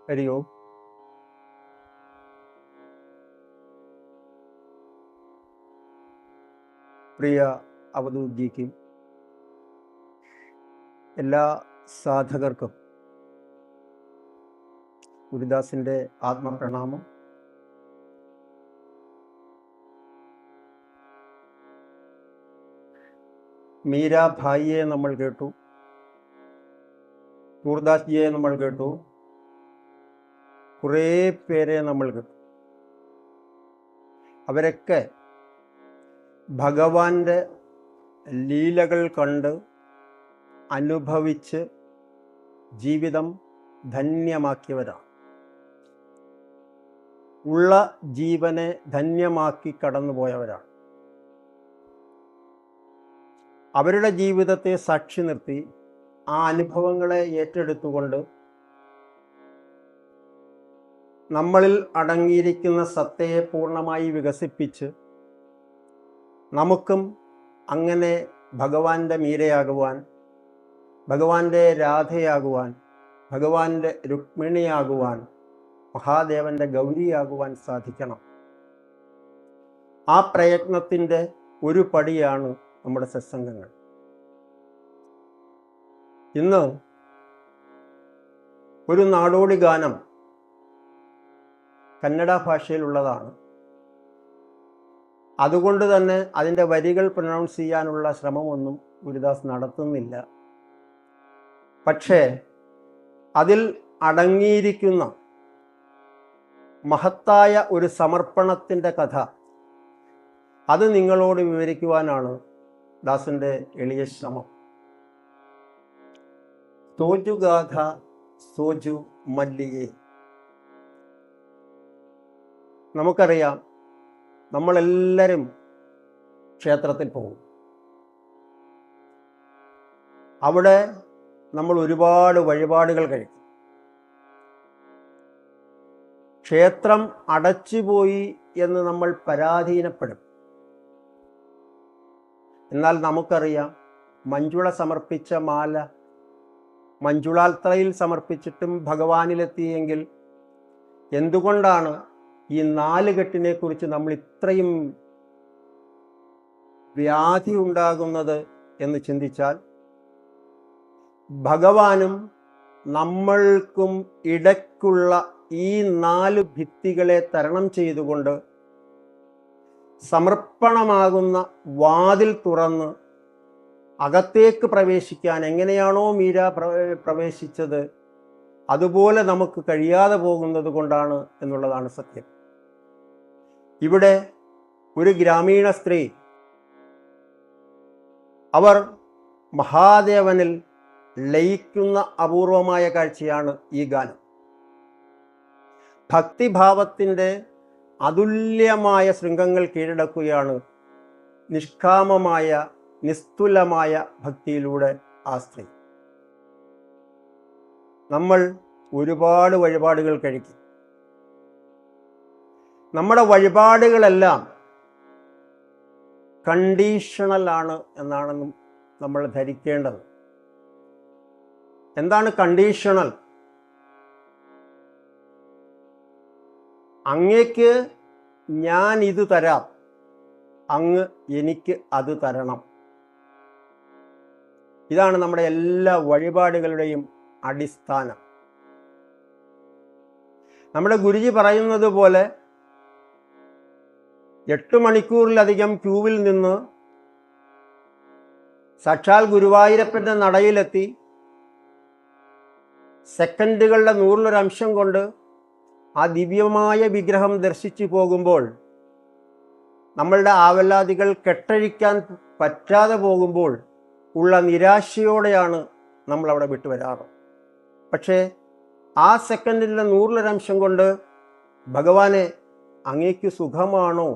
ഹരി ഓം. പ്രിയ അവധൂജിക്കും എല്ലാ സാധകർക്കും ഗുരുദാസിൻ്റെ ആത്മപ്രണാമം. മീരാഭായിയെ നമ്മൾ കേട്ടു, ഗുരുദാസ്ജിയെ നമ്മൾ കേട്ടു, കുറേ പേരെ നമ്മൾ കേട്ടു. അവരൊക്കെ ഭഗവാന്റെ ലീലകൾ കണ്ട് അനുഭവിച്ച് ജീവിതം ധന്യമാക്കിയവരാണ്. ഉള്ള ജീവനെ ധന്യമാക്കി കടന്നുപോയവരാണ്. അവരുടെ ജീവിതത്തെ സാക്ഷി നിർത്തി ആ അനുഭവങ്ങളെ ഏറ്റെടുത്തുകൊണ്ട് നമ്മളിൽ അടങ്ങിയിരിക്കുന്ന സത്തയെ പൂർണ്ണമായി വികസിപ്പിച്ച് നമുക്കും അങ്ങനെ ഭഗവാന്റെ മീരയാകുവാൻ, ഭഗവാന്റെ രാധയാകുവാൻ, ഭഗവാന്റെ രുക്മിണിയാകുവാൻ, മഹാദേവന്റെ ഗൗരിയാകുവാൻ സാധിക്കണം. ആ പ്രയത്നത്തിൻ്റെ ഒരു പടിയാണ് നമ്മുടെ സത്സംഗങ്ങൾ. ഇന്ന് ഒരു നാടോടി ഗാനം കന്നഡ ഭാഷയിലുള്ളതാണ്. അതുകൊണ്ട് തന്നെ അതിൻ്റെ വരികൾ പ്രൊനൗൺസ് ചെയ്യാനുള്ള ശ്രമമൊന്നും ഗുരുദാസ് നടത്തുന്നില്ല. പക്ഷേ അതിൽ അടങ്ങിയിരിക്കുന്ന മഹത്തായ ഒരു സമർപ്പണത്തിൻ്റെ കഥ അത് നിങ്ങളോട് വിവരിക്കുവാനാണ് ദാസിൻ്റെ എളിയ ശ്രമം. സോജു ഗാഥ സോജു മല്ലികെ. നമുക്കറിയാം, നമ്മളെല്ലാവരും ക്ഷേത്രത്തിൽ പോകും. അവിടെ നമ്മൾ ഒരുപാട് വഴിപാടുകൾ കഴിക്കും. ക്ഷേത്രം അടച്ചുപോയി എന്ന് നമ്മൾ പരാധീനപ്പെടും. എന്നാൽ നമുക്കറിയാം, മഞ്ജുള സമർപ്പിച്ച മാല മഞ്ജുളാൽത്തറയിൽ സമർപ്പിച്ചിട്ടും ഭഗവാനിലെത്തിയെങ്കിൽ എന്തുകൊണ്ടാണ് ഈ 4 കെട്ടിനെ കുറിച്ച് നമ്മൾ ഇത്രയും വ്യാധി ഉണ്ടാകുന്നത് എന്ന് ചിന്തിച്ചാൽ, ഭഗവാനും നമ്മൾക്കും ഇടയ്ക്കുള്ള ഈ 4 ഭിത്തികളെ തരണം ചെയ്തുകൊണ്ട് സമർപ്പണമാകുന്ന വാതിൽ തുറന്ന് അകത്തേക്ക് പ്രവേശിക്കാൻ എങ്ങനെയാണോ മീര പ്രവേശിച്ചത്, അതുപോലെ നമുക്ക് കഴിയാതെ പോകുന്നത് കൊണ്ടാണ് എന്നുള്ളതാണ് സത്യം. ഇവിടെ ഒരു ഗ്രാമീണ സ്ത്രീ, അവർ മഹാദേവനിൽ ലയിക്കുന്ന അപൂർവമായ കാഴ്ചയാണ് ഈ ഗാനം. ഭക്തിഭാവത്തിൻ്റെ അതുല്യമായ ശൃംഗങ്ങൾ കീഴടക്കുകയാണ് നിഷ്കാമമായ നിസ്തുലമായ ഭക്തിയിലൂടെ ആ സ്ത്രീ. നമ്മൾ ഒരുപാട് വഴിപാടുകൾ കഴിക്കും. നമ്മുടെ വഴിപാടുകളെല്ലാം കണ്ടീഷണൽ ആണ് എന്നാണ് നമ്മൾ ധരിക്കേണ്ടത്. എന്താണ് കണ്ടീഷണൽ? അങ്ങേക്ക് ഞാൻ ഇത് തരാം, അങ്ങ് എനിക്ക് അത് തരണം. ഇതാണ് നമ്മുടെ എല്ലാ വഴിപാടുകളുടെയും അടിസ്ഥാനം. നമ്മുടെ ഗുരുജി പറയുന്നത് പോലെ 8 മണിക്കൂറിലധികം ക്യൂവിൽ നിന്ന് സാക്ഷാൽ ഗുരുവായൂരപ്പൻ്റെ നടയിലെത്തി സെക്കൻഡുകളുടെ 100 കൊണ്ട് ആ ദിവ്യമായ വിഗ്രഹം ദർശിച്ചു പോകുമ്പോൾ, നമ്മളുടെ ആവലാദികൾ കെട്ടഴിക്കാൻ പറ്റാതെ പോകുമ്പോൾ ഉള്ള നിരാശയോടെയാണ് നമ്മൾ അവിടെ വിട്ടുവരാറ്. പക്ഷേ ആ സെക്കൻഡിൻ്റെ 100 കൊണ്ട് ഭഗവാനെ അങ്ങേക്ക് സുഖമാണോ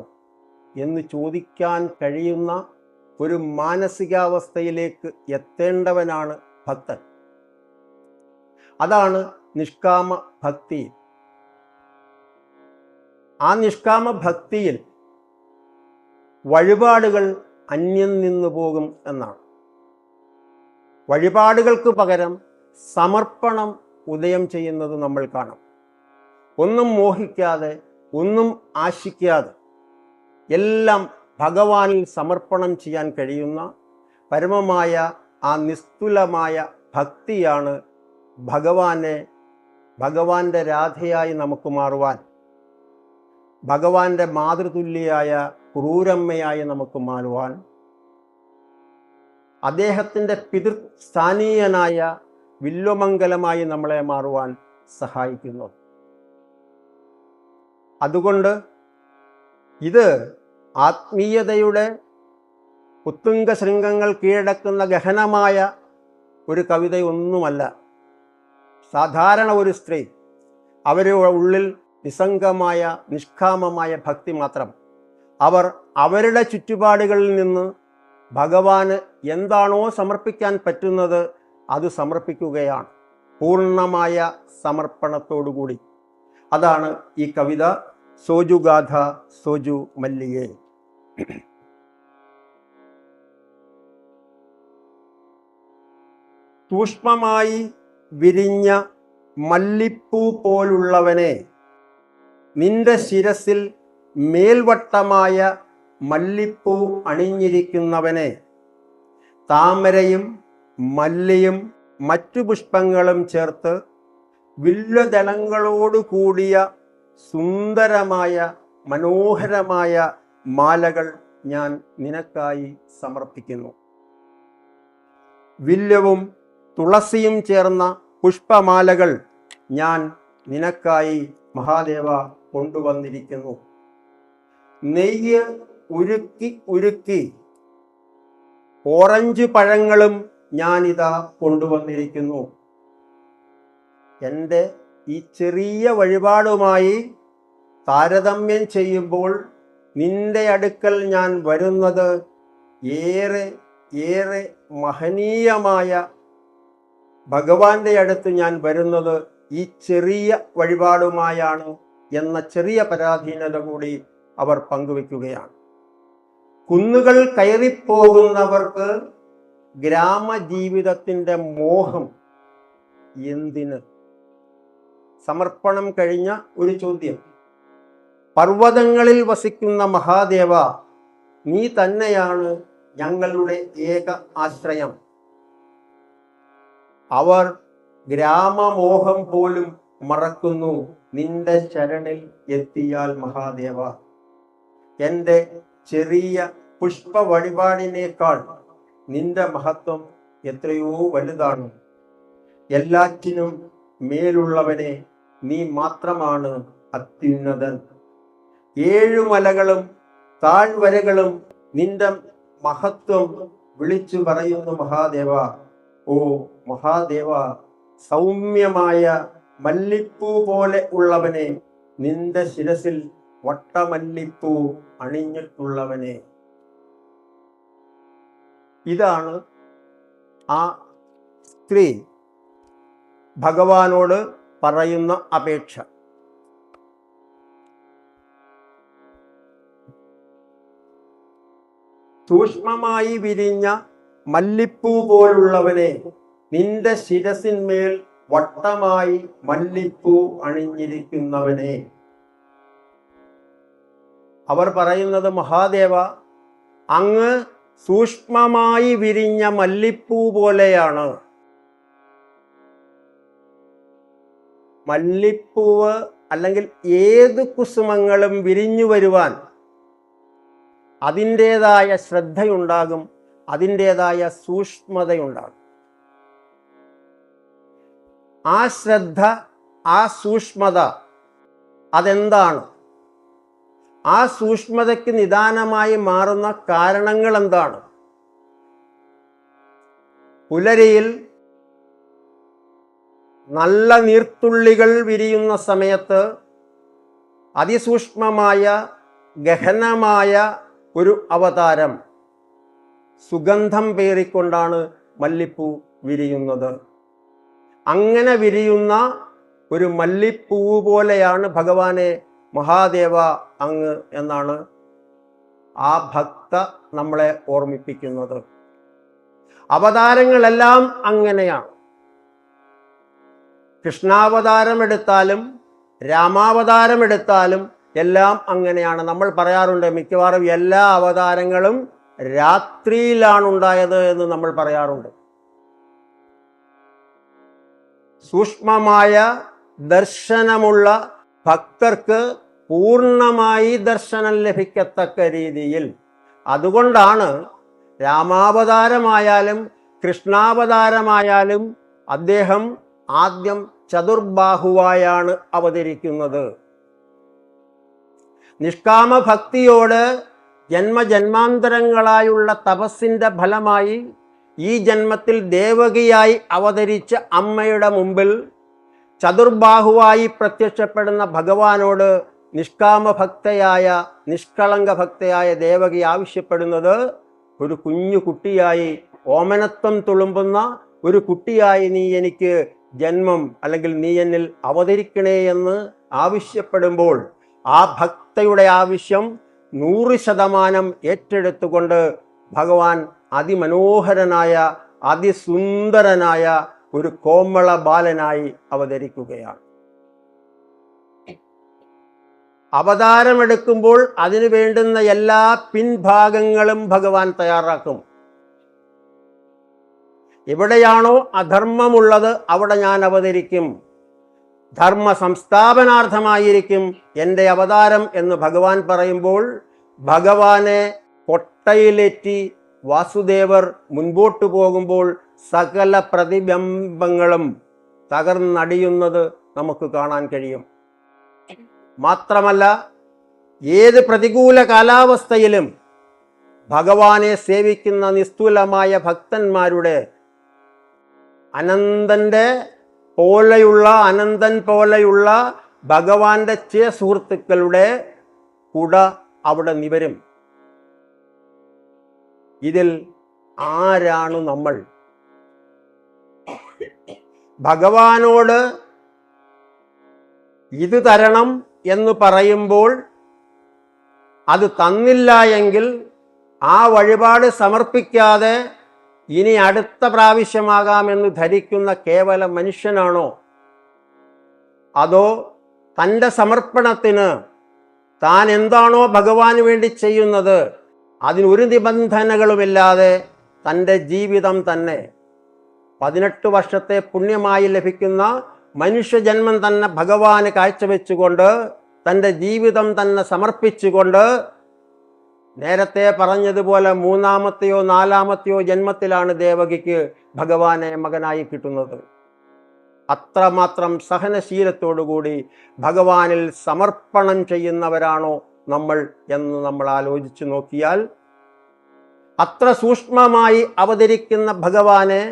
എന്ന് ചോദിക്കാൻ കഴിയുന്ന ഒരു മാനസികാവസ്ഥയിലേക്ക് എത്തേണ്ടവനാണ് ഭക്തൻ. അതാണ് നിഷ്കാമ ഭക്തി. ആ നിഷ്കാമ ഭക്തിയിൽ വഴിപാടുകൾ അന്യം നിന്നു പോകും എന്നാണ്. വഴിപാടുകൾക്ക് പകരം സമർപ്പണം ഉദയം ചെയ്യുന്നത് നമ്മൾ കാണാം. ഒന്നും മോഹിക്കാതെ, ഒന്നും ആശിക്കാതെ എല്ലാം ഭഗവാനിൽ സമർപ്പണം ചെയ്യാൻ കഴിയുന്ന പരമമായ ആ നിസ്തുലമായ ഭക്തിയാണ് ഭഗവാന്റെ രാധയായി നമുക്ക് മാറുവാൻ, ഭഗവാന്റെ മാതൃതുല്യായ ക്രൂരമ്മയായി നമുക്ക് മാറുവാൻ, അദ്ദേഹത്തിൻ്റെ പിതൃസ്ഥാനീയനായ വില്വമംഗലമായി നമ്മളെ മാറുവാൻ സഹായിക്കുന്നു. അതുകൊണ്ട് ഇത് ആത്മീയതയുടെ ഉത്തുംഗ ശൃംഗങ്ങൾ കീഴടക്കുന്ന ഗഹനമായ ഒരു കവിതയൊന്നുമല്ല. സാധാരണ ഒരു സ്ത്രീ, അവരുടെ ഉള്ളിൽ നിസ്സംഗമായ നിഷ്കാമമായ ഭക്തി മാത്രം. അവർ അവരുടെ ചുറ്റുപാടുകളിൽ നിന്ന് ഭഗവാന് എന്താണോ സമർപ്പിക്കാൻ പറ്റുന്നത് അത് സമർപ്പിക്കുകയാണ്, പൂർണ്ണമായ സമർപ്പണത്തോടുകൂടി. അതാണ് ഈ കവിത സോജുഗാഥ സോജു മല്ലികേ. സൂക്ഷ്മമായി വിരിഞ്ഞ മല്ലിപ്പൂ പോലുള്ളവനെ, നിന്റെ ശിരസിൽ മേൽവട്ടമായ മല്ലിപ്പൂ അണിഞ്ഞിരിക്കുന്നവനെ, താമരയും മല്ലിയും മറ്റു പുഷ്പങ്ങളും ചേർത്ത് വില്വദളങ്ങളോട് കൂടിയ സുന്ദരമായ മനോഹരമായ മാലകൾ ഞാൻ നിനക്കായി സമർപ്പിക്കുന്നു. വില്വവും തുളസിയും ചേർന്ന പുഷ്പമാലകൾ ഞാൻ നിനക്കായി മഹാദേവ കൊണ്ടുവന്നിരിക്കുന്നു. നെയ്യ് ഉരുക്കി ഓറഞ്ച് പഴങ്ങളും ഞാനിതാ കൊണ്ടുവന്നിരിക്കുന്നു. എൻ്റെ ഈ ചെറിയ വഴിപാടുമായി താരതമ്യം ചെയ്യുമ്പോൾ നിന്റെ അടുക്കൽ ഞാൻ വരുന്നത് ഏറെ ഏറെ മഹനീയമായ, ഭഗവാന്റെ അടുത്ത് ഞാൻ വരുന്നത് ഈ ചെറിയ വഴിപാടുമായാണ് എന്ന ചെറിയ പരാധീനത കൂടി അവർ പങ്കുവെക്കുകയാണ്. കുന്നുകൾ കയറിപ്പോകുന്നവർക്ക് ഗ്രാമജീവിതത്തിൻ്റെ മോഹം എന്തിന്? സമർപ്പണം കഴിഞ്ഞ ഒരു ചോദ്യം. പർവ്വതങ്ങളിൽ വസിക്കുന്ന മഹാദേവ, നീ തന്നെയാണ് ഞങ്ങളുടെ ഏക ആശ്രയം. അവർ ഗ്രാമമോഹം പോലും മറക്കുന്നു നിന്റെ ശരണിൽ എത്തിയാൽ മഹാദേവ. എൻ്റെ ചെറിയ പുഷ്പ വഴിപാടിനേക്കാൾ നിന്റെ മഹത്വം എത്രയോ വലുതാണ്. എല്ലാറ്റിനും മേലുള്ളവനെ, നീ മാത്രമാണ് അത്യുന്നതൻ. 7 മലകളും താഴ്വരകളും നിന്റെ മഹത്വം വിളിച്ചു പറയുന്നു മഹാദേവ. ഓ മഹാദേവ, സൗമ്യമായ മല്ലിപ്പൂ പോലെ ഉള്ളവനെ, നിന്റെ ശിരസിൽ വട്ടമല്ലിപ്പൂ അണിഞ്ഞിട്ടുള്ളവനെ. ഇതാണ് ആ സ്ത്രീ ഭഗവാനോട് പറയുന്ന അപേക്ഷ. സൂക്ഷ്മമായി വിരിഞ്ഞ മല്ലിപ്പൂ പോലുള്ളവനെ, നിന്റെ ശിരസിന്മേൽ വട്ടമായി മല്ലിപ്പൂ അണിഞ്ഞിരിക്കുന്നവനെ. അവർ പറയുന്നത്, മഹാദേവ, അങ്ങ് സൂക്ഷ്മമായി വിരിഞ്ഞ മല്ലിപ്പൂ പോലെയാണ്. മല്ലിപ്പൂവ് അല്ലെങ്കിൽ ഏത് കുസുമങ്ങളും വിരിഞ്ഞു വരുവാൻ അതിൻ്റെതായ ശ്രദ്ധയുണ്ടാകും, അതിൻ്റെതായ സൂക്ഷ്മതയുണ്ടാകും. ആ ശ്രദ്ധ, ആ സൂക്ഷ്മത അതെന്താണ്? ആ സൂക്ഷ്മതയ്ക്ക് നിദാനമായി മാറുന്ന കാരണങ്ങൾ എന്താണ്? പുലരിയിൽ നല്ല നീർത്തുള്ളികൾ വിരിയുന്ന സമയത്ത് അതിസൂക്ഷ്മമായ ഗഹനമായ ഒരു അവതാരം, സുഗന്ധം പേറിക്കൊണ്ടാണ് മല്ലിപ്പൂ വിരിയുന്നത്. അങ്ങനെ വിരിയുന്ന ഒരു മല്ലിപ്പൂ പോലെയാണ് ഭഗവാനെ മഹാദേവ അങ്ങ് എന്നാണ് ആ ഭക്ത നമ്മളെ ഓർമ്മിപ്പിക്കുന്നത്. അവതാരങ്ങളെല്ലാം അങ്ങനെയാണ്. കൃഷ്ണാവതാരം എടുത്താലും രാമാവതാരം എടുത്താലും എല്ലാം അങ്ങനെയാണ്. നമ്മൾ പറയാറുണ്ട് മിക്കവാറും എല്ലാ അവതാരങ്ങളും രാത്രിയിലാണ് ഉണ്ടായത് എന്ന് നമ്മൾ പറയാറുണ്ട്. സൂക്ഷ്മമായ ദർശനമുള്ള ഭക്തർക്ക് പൂർണ്ണമായി ദർശനം ലഭിക്കത്തക്ക രീതിയിൽ. അതുകൊണ്ടാണ് രാമാവതാരമായാലും കൃഷ്ണാവതാരമായാലും അദ്ദേഹം ആദ്യം ചതുർബാഹുവായാണ് അവതരിക്കുന്നത്. നിഷ്കാമ ഭക്തിയോട് ജന്മജന്മാന്തരങ്ങളായുള്ള തപസ്സിൻ്റെ ഫലമായി ഈ ജന്മത്തിൽ ദേവകിയായി അവതരിച്ച അമ്മയുടെ മുമ്പിൽ ചതുർബാഹുവായി പ്രത്യക്ഷപ്പെടുന്ന ഭഗവാനോട് നിഷ്കാമ ഭക്തയായ നിഷ്കളങ്ക ഭക്തയായ ദേവകി ആവശ്യപ്പെടുന്നത് ഒരു കുഞ്ഞു കുട്ടിയായി, ഓമനത്വം തുളുമ്പുന്ന ഒരു കുട്ടിയായി നീ എനിക്ക് ജന്മം അല്ലെങ്കിൽ നീ എന്നിൽ അവതരിക്കണേ എന്ന് ആവശ്യപ്പെടുമ്പോൾ ആ ഭക്തയുടെ ആവശ്യം 100% ഏറ്റെടുത്തുകൊണ്ട് ഭഗവാൻ അതിമനോഹരനായ അതിസുന്ദരനായ ഒരു കോമള ബാലനായി അവതരിക്കുകയാണ്. അവതാരമെടുക്കുമ്പോൾ അതിനു വേണ്ടുന്ന എല്ലാ പിൻഭാഗങ്ങളും ഭഗവാൻ തയ്യാറാക്കും. എവിടെയാണോ അധർമ്മമുള്ളത് അവിടെ ഞാൻ അവതരിക്കും, ധർമ്മ സംസ്ഥാപനാർത്ഥമായിരിക്കും എൻ്റെ അവതാരം എന്ന് ഭഗവാൻ പറയുമ്പോൾ ഭഗവാനെ കൊട്ടയിലേറ്റി വാസുദേവർ മുൻപോട്ട് പോകുമ്പോൾ സകല പ്രതിബിംബങ്ങളും തകർന്നടിയുന്നത് നമുക്ക് കാണാൻ കഴിയും. മാത്രമല്ല, ഏത് പ്രതികൂല കാലാവസ്ഥയിലും ഭഗവാനെ സേവിക്കുന്ന നിസ്തുലമായ ഭക്തന്മാരുടെ അനന്തൻ പോലെയുള്ള ഭഗവാന്റെ സുഹൃത്തുക്കളുടെ കുട അവിടെ നിവരും. ഇതിൽ ആരാണ് നമ്മൾ? ഭഗവാനോട് ഇത് തരണം എന്ന് പറയുമ്പോൾ അത് തന്നില്ല എങ്കിൽ ആ വഴിപാട് സമർപ്പിക്കാതെ ഇനി അടുത്ത പ്രാവശ്യമാകാമെന്ന് ധരിക്കുന്ന കേവല മനുഷ്യനാണോ? അതോ തൻ്റെ സമർപ്പണത്തിന് താൻ എന്താണോ ഭഗവാന് വേണ്ടി ചെയ്യുന്നത് അതിനൊരു നിബന്ധനകളുമില്ലാതെ തൻ്റെ ജീവിതം തന്നെ 18 വർഷത്തെ പുണ്യമായി ലഭിക്കുന്ന മനുഷ്യജന്മം തന്നെ ഭഗവാന് കാഴ്ചവെച്ചുകൊണ്ട് തൻ്റെ ജീവിതം തന്നെ സമർപ്പിച്ചുകൊണ്ട്, നേരത്തെ പറഞ്ഞതുപോലെ 3-ാമത്തെയോ 4-ാമത്തെയോ ജന്മത്തിലാണ് ദേവകിക്ക് ഭഗവാനെ മകനായി കിട്ടുന്നത്. അത്രമാത്രം സഹനശീലത്തോടുകൂടി ഭഗവാനിൽ സമർപ്പണം ചെയ്യുന്നവരാണോ നമ്മൾ എന്ന് നമ്മൾ ആലോചിച്ചു നോക്കിയാൽ, അത്ര സൂക്ഷ്മമായി അവതരിക്കുന്ന ഭഗവാനെ,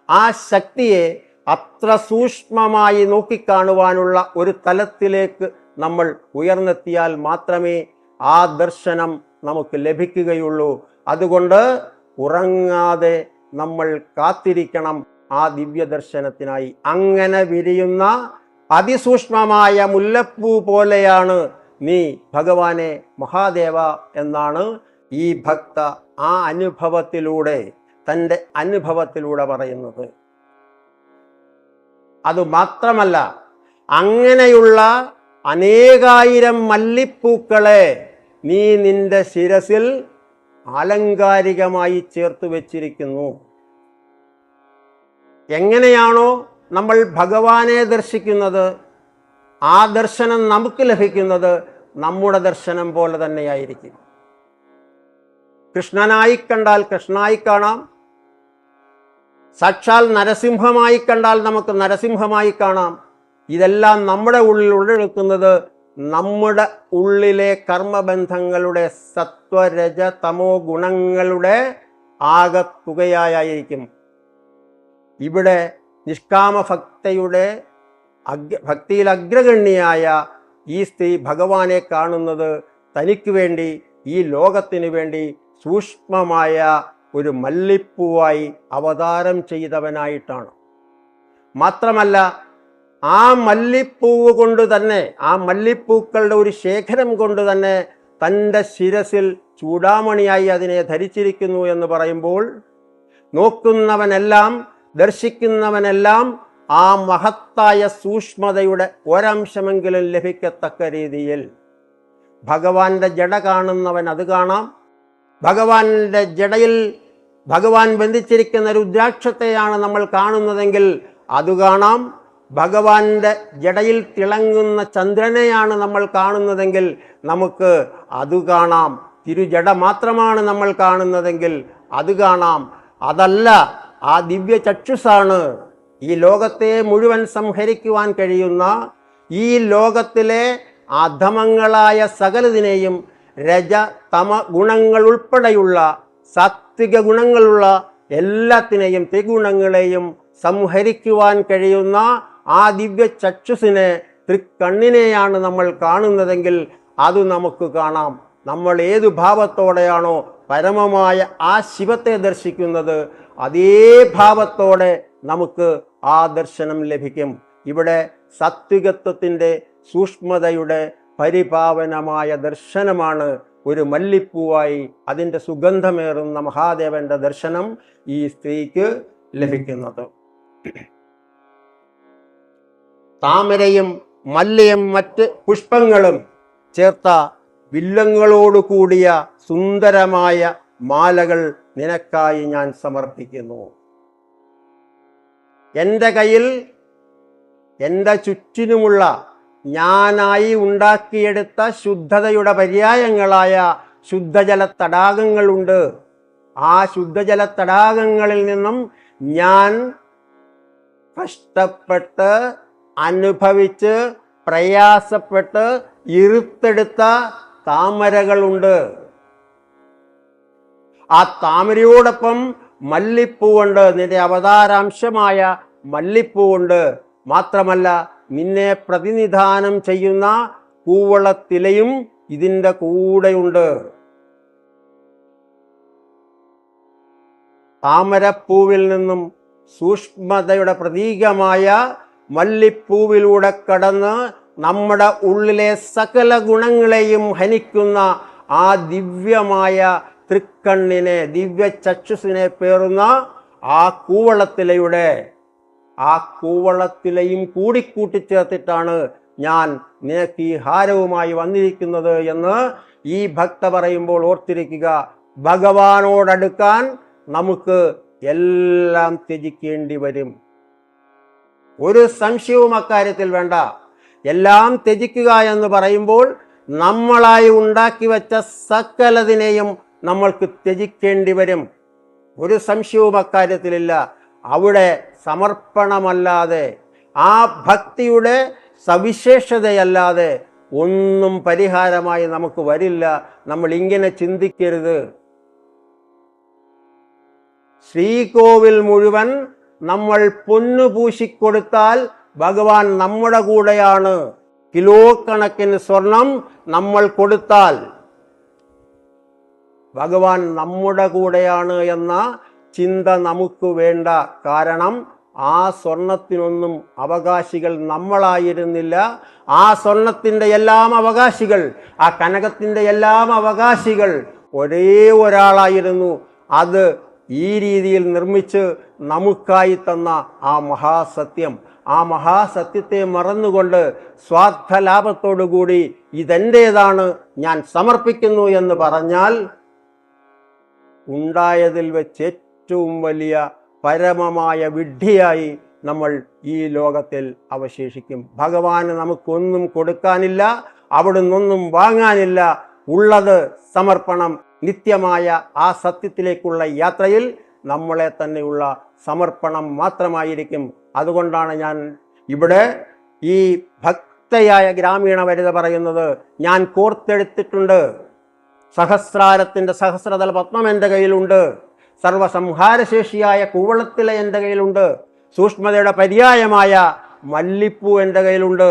ആ ശക്തിയെ അത്ര സൂക്ഷ്മമായി നോക്കിക്കാണുവാനുള്ള ഒരു തലത്തിലേക്ക് നമ്മൾ ഉയർന്നെത്തിയാൽ മാത്രമേ ആ ദർശനം നമുക്ക് ലഭിക്കുകയുള്ളൂ. അതുകൊണ്ട് ഉറങ്ങാതെ നമ്മൾ കാത്തിരിക്കണം ആ ദിവ്യ ദർശനത്തിനായി. അങ്ങനെ വിരിയുന്ന അതിസൂക്ഷ്മമായ മുല്ലപ്പൂ പോലെയാണ് നീ ഭഗവാനെ മഹാദേവ എന്നാണ് ഈ ഭക്ത ആ അനുഭവത്തിലൂടെ, തൻ്റെ അനുഭവത്തിലൂടെ പറയുന്നത്. അതുമാത്രമല്ല, അങ്ങനെയുള്ള അനേകായിരം മല്ലിപ്പൂക്കളെ നീ നിന്റെ ശിരസിൽ ആലങ്കാരികമായി ചേർത്ത് വെച്ചിരിക്കുന്നു. എങ്ങനെയാണോ നമ്മൾ ഭഗവാനെ ദർശിക്കുന്നത്, ആ ദർശനം നമുക്ക് ലഭിക്കുന്നത് നമ്മുടെ ദർശനം പോലെ തന്നെയായിരിക്കും. കൃഷ്ണനായി കണ്ടാൽ കൃഷ്ണനായി കാണാം, സാക്ഷാൽ നരസിംഹമായി കണ്ടാൽ നമുക്ക് നരസിംഹമായി കാണാം. ഇതെല്ലാം നമ്മുടെ ഉള്ളിൽ ഉള്ളെടുക്കുന്നത് നമ്മുടെ ഉള്ളിലെ കർമ്മബന്ധങ്ങളുടെ സത്വരജ തമോ ഗുണങ്ങളുടെ ആകത്തുകയായിരിക്കും. ഇവിടെ നിഷ്കാമ ഭക്തിയിൽ അഗ്രഗണ്യായ ഈ സ്ത്രീ ഭഗവാനെ കാണുന്നത് തനിക്ക് വേണ്ടി, ഈ ലോകത്തിന് വേണ്ടി സൂക്ഷ്മമായ ഒരു മല്ലിപ്പൂവായി അവതാരം ചെയ്തവനായിട്ടാണ്. മാത്രമല്ല, ആ മല്ലിപ്പൂവ് കൊണ്ട് തന്നെ, ആ മല്ലിപ്പൂക്കളുടെ ഒരു ശേഖരം കൊണ്ട് തന്നെ തൻ്റെ ശിരസിൽ ചൂടാമണിയായി അതിനെ ധരിച്ചിരിക്കുന്നു എന്ന് പറയുമ്പോൾ നോക്കുന്നവനെല്ലാം, ദർശിക്കുന്നവനെല്ലാം ആ മഹത്തായ സൂക്ഷ്മതയുടെ ഒരംശമെങ്കിലും ലഭിക്കത്തക്ക രീതിയിൽ ഭഗവാന്റെ ജട കാണുന്നവൻ അത് കാണാം. ഭഗവാന്റെ ജടയിൽ ഭഗവാൻ ബന്ധിച്ചിരിക്കുന്ന രുദ്രാക്ഷത്തെയാണ് നമ്മൾ കാണുന്നതെങ്കിൽ അത് കാണാം. ഭഗവാന്റെ ജടയിൽ തിളങ്ങുന്ന ചന്ദ്രനെയാണ് നമ്മൾ കാണുന്നതെങ്കിൽ നമുക്ക് അത് കാണാം. തിരുജട മാത്രമാണ് നമ്മൾ കാണുന്നതെങ്കിൽ അത് കാണാം. അതല്ല, ആ ദിവ്യ ചക്ഷുസാണ് ഈ ലോകത്തെ മുഴുവൻ സംഹരിക്കുവാൻ കഴിയുന്ന, ഈ ലോകത്തിലെ അധമങ്ങളായ സകലതിനെയും രജ തമ ഗുണങ്ങൾ ഉൾപ്പെടെയുള്ള സാത്വിക ഗുണങ്ങളുള്ള എല്ലാത്തിനെയും ത്രിഗുണങ്ങളെയും സംഹരിക്കുവാൻ കഴിയുന്ന ആ ദിവ്യ ചക്ഷുസിനെ, തൃക്കണ്ണിനെയാണ് നമ്മൾ കാണുന്നതെങ്കിൽ അത് നമുക്ക് കാണാം. നമ്മൾ ഏതു ഭാവത്തോടെയാണോ പരമമായ ആ ശിവത്തെ ദർശിക്കുന്നത്, അതേ ഭാവത്തോടെ നമുക്ക് ആ ദർശനം ലഭിക്കും. ഇവിടെ സാത്വികത്വത്തിൻ്റെ സൂക്ഷ്മതയുടെ പരിപാവനമായ ദർശനമാണ് ഒരു മല്ലിപ്പൂവായി അതിൻ്റെ സുഗന്ധമേറുന്ന മഹാദേവന്റെ ദർശനം ഈ സ്ത്രീക്ക് ലഭിക്കുന്നത്. താമരയും മല്ലിയും മറ്റ് പുഷ്പങ്ങളും ചേർത്ത വില്ലങ്ങളോട് കൂടിയ സുന്ദരമായ മാലകൾ നിനക്കായി ഞാൻ സമർപ്പിക്കുന്നു. എൻ്റെ കയ്യിൽ എൻ്റെ ചുറ്റിനുമുള്ള ഞാനായി ഉണ്ടാക്കിയെടുത്ത ശുദ്ധതയുടെ പര്യായങ്ങളായ ശുദ്ധജല തടാകങ്ങളുണ്ട്. ആ ശുദ്ധജല തടാകങ്ങളിൽ നിന്നും ഞാൻ കഷ്ടപ്പെട്ട് അനുഭവിച്ച് പ്രയാസപ്പെട്ട് ഇറുത്തെടുത്ത താമരകളുണ്ട്. ആ താമരയോടൊപ്പം മല്ലിപ്പൂവുണ്ട്, നിന്റെ അവതാരാംശമായ മല്ലിപ്പൂവുണ്ട്. മാത്രമല്ല, നിന്നെ പ്രതിനിധാനം ചെയ്യുന്ന കൂവളത്തിലയും ഇതിൻ്റെ കൂടെയുണ്ട്. താമരപ്പൂവിൽ നിന്നും സൂക്ഷ്മതയുടെ പ്രതീകമായ മല്ലിപ്പൂവിലൂടെ കടന്ന് നമ്മുടെ ഉള്ളിലെ സകല ഗുണങ്ങളെയും ഹനിക്കുന്ന ആ ദിവ്യമായ തൃക്കണ്ണിനെ, ദിവ്യ ചക്ഷുസിനെ പേറുന്ന ആ കൂവളത്തിലയും കൂടിക്കൂട്ടിച്ചേർത്തിട്ടാണ് ഞാൻ നിനക്ക് ഈ ഹാരവുമായി വന്നിരിക്കുന്നത് എന്ന് ഈ ഭക്ത പറയുമ്പോൾ ഓർത്തിരിക്കുക. ഭഗവാനോടടുക്കാൻ നമുക്ക് എല്ലാം ത്യജിക്കേണ്ടി വരും. ഒരു സംശയവും അക്കാര്യത്തിൽ വേണ്ട. എല്ലാം ത്യജിക്കുക എന്ന് പറയുമ്പോൾ നമ്മളായി ഉണ്ടാക്കി വെച്ച സകലതിനെയും നമ്മൾക്ക് ത്യജിക്കേണ്ടി വരും. ഒരു സംശയവും അക്കാര്യത്തിലില്ല. അവിടെ സമർപ്പണമല്ലാതെ, ആ ഭക്തിയുടെ സവിശേഷതയല്ലാതെ ഒന്നും പരിഹാരമായി നമുക്ക് വരില്ല. നമ്മൾ ഇങ്ങനെ ചിന്തിക്കരുത്. ശ്രീകോവിൽ മുഴുവൻ നമ്മൾ പൊന്നു പൂശിക്കൊടുത്താൽ ഭഗവാൻ നമ്മുടെ കൂടെയാണ്. കിലോ കണക്കിന് സ്വർണം നമ്മൾ കൊടുത്താൽ ഭഗവാൻ നമ്മുടെ കൂടെയാണ് എന്ന ചിന്ത നമുക്ക് വേണ്ട. കാരണം ആ സ്വർണത്തിനൊന്നും അവകാശികൾ നമ്മളായിരുന്നില്ല. ആ സ്വർണത്തിൻ്റെ എല്ലാം അവകാശികൾ, ആ കനകത്തിൻ്റെ എല്ലാം അവകാശികൾ ഒരേ ഒരാളായിരുന്നു. അത് ഈ രീതിയിൽ നിർമ്മിച്ച് നമുക്കായി തന്ന ആ മഹാസത്യം, ആ മഹാസത്യത്തെ മറന്നുകൊണ്ട് സ്വാർത്ഥ ലാഭത്തോടുകൂടി ഇതെൻ്റേതാണ്, ഞാൻ സമർപ്പിക്കുന്നു എന്ന് പറഞ്ഞാൽ ഉണ്ടായതിൽ വെച്ച് ഏറ്റവും വലിയ പരമമായ വിഡ്ഢിയായി നമ്മൾ ഈ ലോകത്തിൽ അവശേഷിക്കും. ഭഗവാന് നമുക്കൊന്നും കൊടുക്കാനില്ല, അവിടുന്നൊന്നും വാങ്ങാനില്ല. ഉള്ളത് സമർപ്പണം. നിത്യമായ ആ സത്യത്തിലേക്കുള്ള യാത്രയിൽ നമ്മളെ തന്നെയുള്ള സമർപ്പണം മാത്രമായിരിക്കും. അതുകൊണ്ടാണ് ഞാൻ ഇവിടെ ഈ ഭക്തയായ ഗ്രാമീണ വനിത പറയുന്നത്, ഞാൻ കോർത്തെടുത്തിട്ടുണ്ട്. സഹസ്രാരത്തിൻ്റെ സഹസ്രതല പത്മം എൻ്റെ കയ്യിലുണ്ട്. സർവസംഹാരശേഷിയായ കൂവളത്തില എൻ്റെ കയ്യിലുണ്ട്. സൂക്ഷ്മതയുടെ പര്യായമായ മല്ലിപ്പൂ എൻ്റെ കയ്യിലുണ്ട്.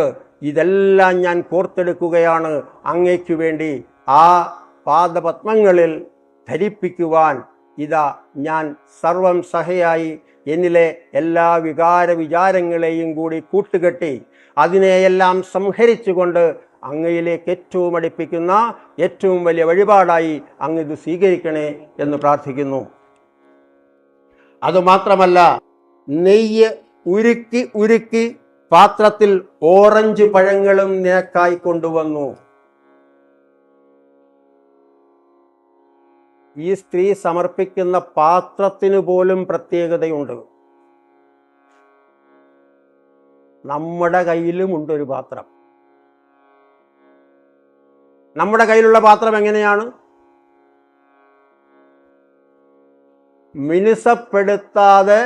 ഇതെല്ലാം ഞാൻ കോർത്തെടുക്കുകയാണ് അങ്ങയ്ക്കു വേണ്ടി. ആ പാദപത്മങ്ങളിൽ ധരിപ്പിക്കുവാൻ ഇതാ ഞാൻ സർവം സഹയായി എന്നിലെ എല്ലാ വിചാരങ്ങളെയും കൂടി കൂട്ടുകെട്ടി അതിനെയെല്ലാം സംഹരിച്ചുകൊണ്ട് അങ്ങയിലേക്ക് ഏറ്റവും അടുപ്പിക്കുന്ന ഏറ്റവും വലിയ വഴിപാടായി അങ്ങിത് സ്വീകരിക്കണേ എന്ന് പ്രാർത്ഥിക്കുന്നു. അതുമാത്രമല്ല, നെയ്യ് ഉരുക്കി ഉരുക്കി പാത്രത്തിൽ ഓറഞ്ച് പഴങ്ങളും നിനക്കായി കൊണ്ടുവന്നു. ഈ സ്ത്രീ സമർപ്പിക്കുന്ന പാത്രത്തിന് പോലും പ്രത്യേകതയുണ്ട്. നമ്മുടെ കയ്യിലുമുണ്ട് ഒരു പാത്രം. നമ്മുടെ കയ്യിലുള്ള പാത്രം എങ്ങനെയാണ്? മിനുസപ്പെടുത്താതെ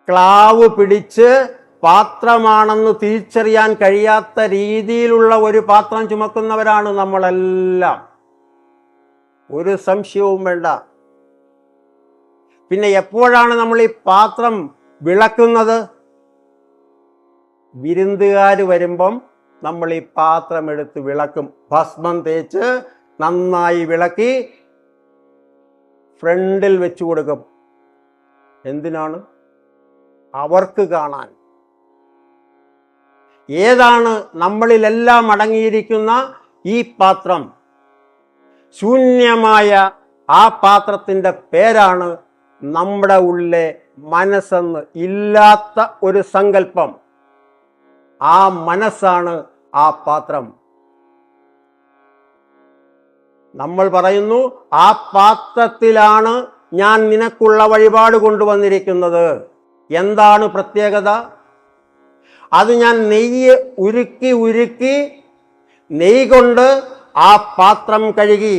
ക്ലാവ് പിടിച്ച് പാത്രമാണെന്ന് തിരിച്ചറിയാൻ കഴിയാത്ത രീതിയിലുള്ള ഒരു പാത്രം ചുമക്കുന്നവരാണ് നമ്മളെല്ലാം. ഒരു സംശയവും വേണ്ട. പിന്നെ എപ്പോഴാണ് നമ്മൾ ഈ പാത്രം വിളക്കുന്നത്? വിരുന്നുകാർ വരുമ്പം നമ്മൾ ഈ പാത്രം എടുത്ത് വിളക്കും. ഭസ്മം തേച്ച് നന്നായി വിളക്കി ഫ്രണ്ടിൽ വെച്ചു കൊടുക്കും. എന്തിനാണ്? അവർക്ക് കാണാൻ. ഏതാണ് നമ്മളിലെല്ലാം അടങ്ങിയിരിക്കുന്ന ഈ പാത്രം? ശൂന്യമായ ആ പാത്രത്തിൻ്റെ പേരാണ് നമ്മുടെ ഉള്ളിലെ മനസ്സെന്ന്. ഇല്ലാത്ത ഒരു സങ്കല്പം. ആ മനസ്സാണ് ആ പാത്രം. നമ്മൾ പറയുന്നു, ആ പാത്രത്തിലാണ് ഞാൻ നിനക്കുള്ള വഴിപാട് കൊണ്ടുവന്നിരിക്കുന്നത്. എന്താണ് പ്രത്യേകത? അത് ഞാൻ നെയ്യ് ഉരുക്കി ഉരുക്കി നെയ്യ് കൊണ്ട് ആ പാത്രം കഴുകി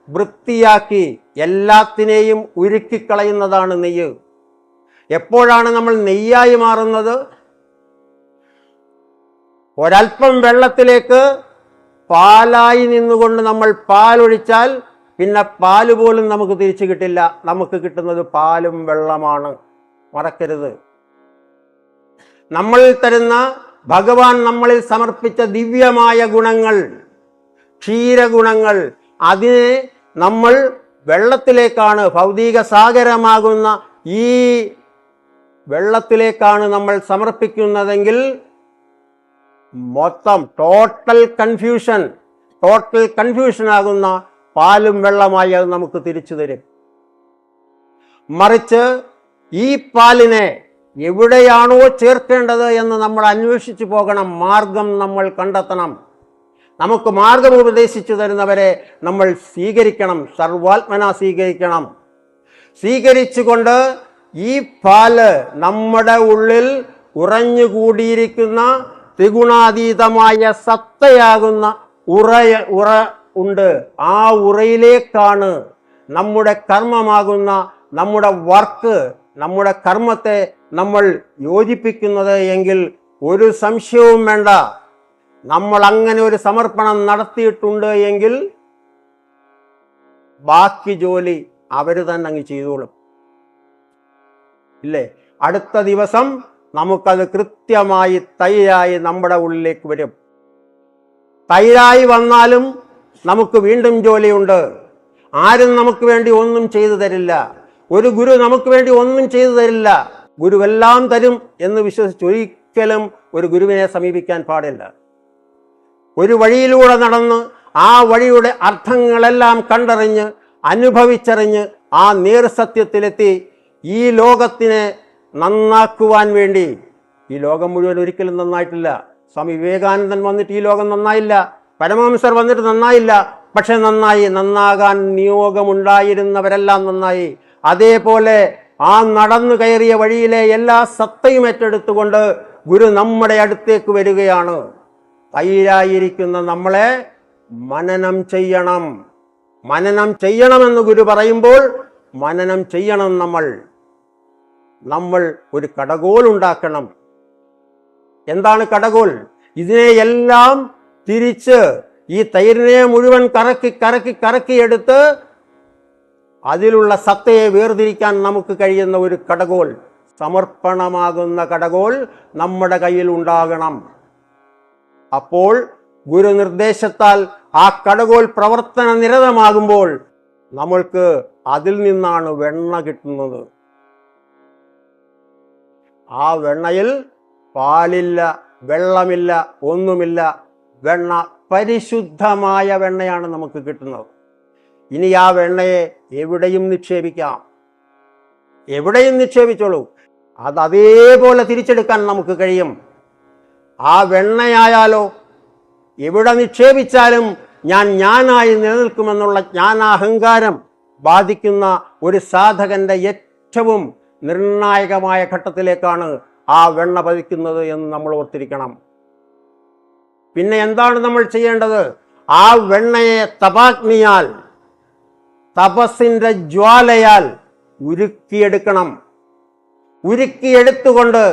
വൃത്തിയാക്കി എല്ലാത്തിനെയും ഉരുക്കിക്കളയുന്നതാണ് നെയ്യ്. എപ്പോഴാണ് നമ്മൾ നെയ്യായി മാറുന്നത്? ഒരൽപ്പം വെള്ളത്തിലേക്ക് പാലായി നിന്നുകൊണ്ട് നമ്മൾ പാലൊഴിച്ചാൽ പിന്നെ പാല് പോലും നമുക്ക് തിരിച്ചു കിട്ടില്ല. നമുക്ക് കിട്ടുന്നത് പാലും വെള്ളമാണ്. മറക്കരുത്. നമ്മളിൽ തരുന്ന ഭഗവാൻ നമ്മളിൽ സമർപ്പിച്ച ദിവ്യമായ ഗുണങ്ങൾ, ക്ഷീരഗുണങ്ങൾ, അതിനെ നമ്മൾ വെള്ളത്തിലേക്കാണ്, ഭൗതിക സാഗരമാകുന്ന ഈ വെള്ളത്തിലേക്കാണ് നമ്മൾ സമർപ്പിക്കുന്നതെങ്കിൽ മൊത്തം ടോട്ടൽ കൺഫ്യൂഷൻ ആകുന്ന പാലും വെള്ളമായി അത് നമുക്ക് തിരിച്ചു തരും. മറിച്ച് ഈ പാലിനെ എവിടെയാണോ ചേർക്കേണ്ടത് എന്ന് നമ്മൾ അന്വേഷിച്ചു പോകണം. മാർഗം നമ്മൾ കണ്ടെത്തണം. നമുക്ക് മാർഗം ഉപദേശിച്ചു തരുന്നവരെ നമ്മൾ സ്വീകരിക്കണം. സർവാത്മന സ്വീകരിക്കണം. സ്വീകരിച്ചുകൊണ്ട് ഈ പാല് നമ്മുടെ ഉള്ളിൽ ഉറഞ്ഞുകൂടിയിരിക്കുന്ന ത്രിഗുണാതീതമായ സത്തയാകുന്ന ഉറ ഉണ്ട്. ആ ഉറയിലേക്കാണ് നമ്മുടെ കർമ്മമാകുന്ന നമ്മുടെ വർക്ക്, നമ്മുടെ കർമ്മത്തെ നമ്മൾ യോജിപ്പിക്കുന്നത് എങ്കിൽ ഒരു സംശയവും വേണ്ട. നമ്മൾ അങ്ങനെ ഒരു സമർപ്പണം നടത്തിയിട്ടുണ്ട് എങ്കിൽ ബാക്കി ജോലി അവർ തന്നെ അങ്ങ് ചെയ്തോളും. ഇല്ലേ? അടുത്ത ദിവസം നമുക്കത് കൃത്യമായി തൈരായി നമ്മുടെ ഉള്ളിലേക്ക് വരും. തൈരായി വന്നാലും നമുക്ക് വീണ്ടും ജോലിയുണ്ട്. ആരും നമുക്ക് വേണ്ടി ഒന്നും ചെയ്തു തരില്ല. ഒരു ഗുരു നമുക്ക് വേണ്ടി ഒന്നും ചെയ്തു തരില്ല. ഗുരുവെല്ലാം തരും എന്ന് വിശ്വസിച്ച് ഒരിക്കലും ഒരു ഗുരുവിനെ സമീപിക്കാൻ പാടില്ല. ഒരു വഴിയിലൂടെ നടന്ന് ആ വഴിയുടെ അർത്ഥങ്ങളെല്ലാം കണ്ടറിഞ്ഞ് അനുഭവിച്ചറിഞ്ഞ് ആ നേർസത്യത്തിലെത്തി ഈ ലോകത്തിനെ നന്നാക്കുവാൻ വേണ്ടി, ഈ ലോകം മുഴുവൻ ഒരിക്കലും നന്നായിട്ടില്ല. സ്വാമി വിവേകാനന്ദൻ വന്നിട്ട് ഈ ലോകം നന്നായില്ല, പരമഹംസർ വന്നിട്ട് നന്നായില്ല. പക്ഷെ നന്നാകാൻ നിയോഗമുണ്ടായിരുന്നവരെല്ലാം നന്നായി. അതേപോലെ ആ നടന്നു കയറിയ വഴിയിലെ എല്ലാ സത്തയും ഏറ്റെടുത്തുകൊണ്ട് ഗുരു നമ്മുടെ അടുത്തേക്ക് വരികയാണ്. തൈരായിരിക്കുന്ന നമ്മളെ മനനം ചെയ്യണം. മനനം ചെയ്യണമെന്ന് ഗുരു പറയുമ്പോൾ മനനം ചെയ്യണം. നമ്മൾ ഒരു കടകോൽ ഉണ്ടാക്കണം. എന്താണ് കടകോൽ? ഇതിനെയെല്ലാം തിരിച്ച് ഈ തൈരിനെ മുഴുവൻ കറക്കി എടുത്ത് അതിലുള്ള സത്തയെ വേർതിരിക്കാൻ നമുക്ക് കഴിയുന്ന ഒരു കടകോൽ, സമർപ്പണമാകുന്ന കടകോൽ നമ്മുടെ കയ്യിൽ ഉണ്ടാകണം. അപ്പോൾ ഗുരുനിർദ്ദേശത്താൽ ആ കടകോൽ പ്രവർത്തന നിരതമാകുമ്പോൾ നമ്മൾക്ക് അതിൽ നിന്നാണ് വെണ്ണ കിട്ടുന്നത്. ആ വെണ്ണയിൽ പാലില്ല, വെള്ളമില്ല, ഒന്നുമില്ല. വെണ്ണ പരിശുദ്ധമായ വെണ്ണയാണ് നമുക്ക് കിട്ടുന്നത്. ഇനി ആ വെണ്ണയെ എവിടെയും നിക്ഷേപിക്കാം. എവിടെയും നിക്ഷേപിച്ചോളൂ. അതേപോലെ തിരിച്ചെടുക്കാൻ നമുക്ക് കഴിയും. ആ വെണ്ണയായാലോ എവിടെ നിക്ഷേപിച്ചാലും ഞാനായി നിലനിൽക്കുമെന്നുള്ള ജ്ഞാനാഹങ്കാരം ബാധിക്കുന്ന ഒരു സാധകന്റെ ഏറ്റവും നിർണായകമായ ഘട്ടത്തിലേക്കാണ് ആ വെണ്ണ പതിക്കുന്നത് എന്ന് നമ്മൾ ഓർത്തിരിക്കണം. പിന്നെ എന്താണ് നമ്മൾ ചെയ്യേണ്ടത്? ആ വെണ്ണയെ തപാഗ്നിയാൽ, തപസ്സിന്റെ ജ്വാലയാൽ ഉരുക്കിയെടുക്കണം. ഉരുക്കിയെടുത്തുകൊണ്ട്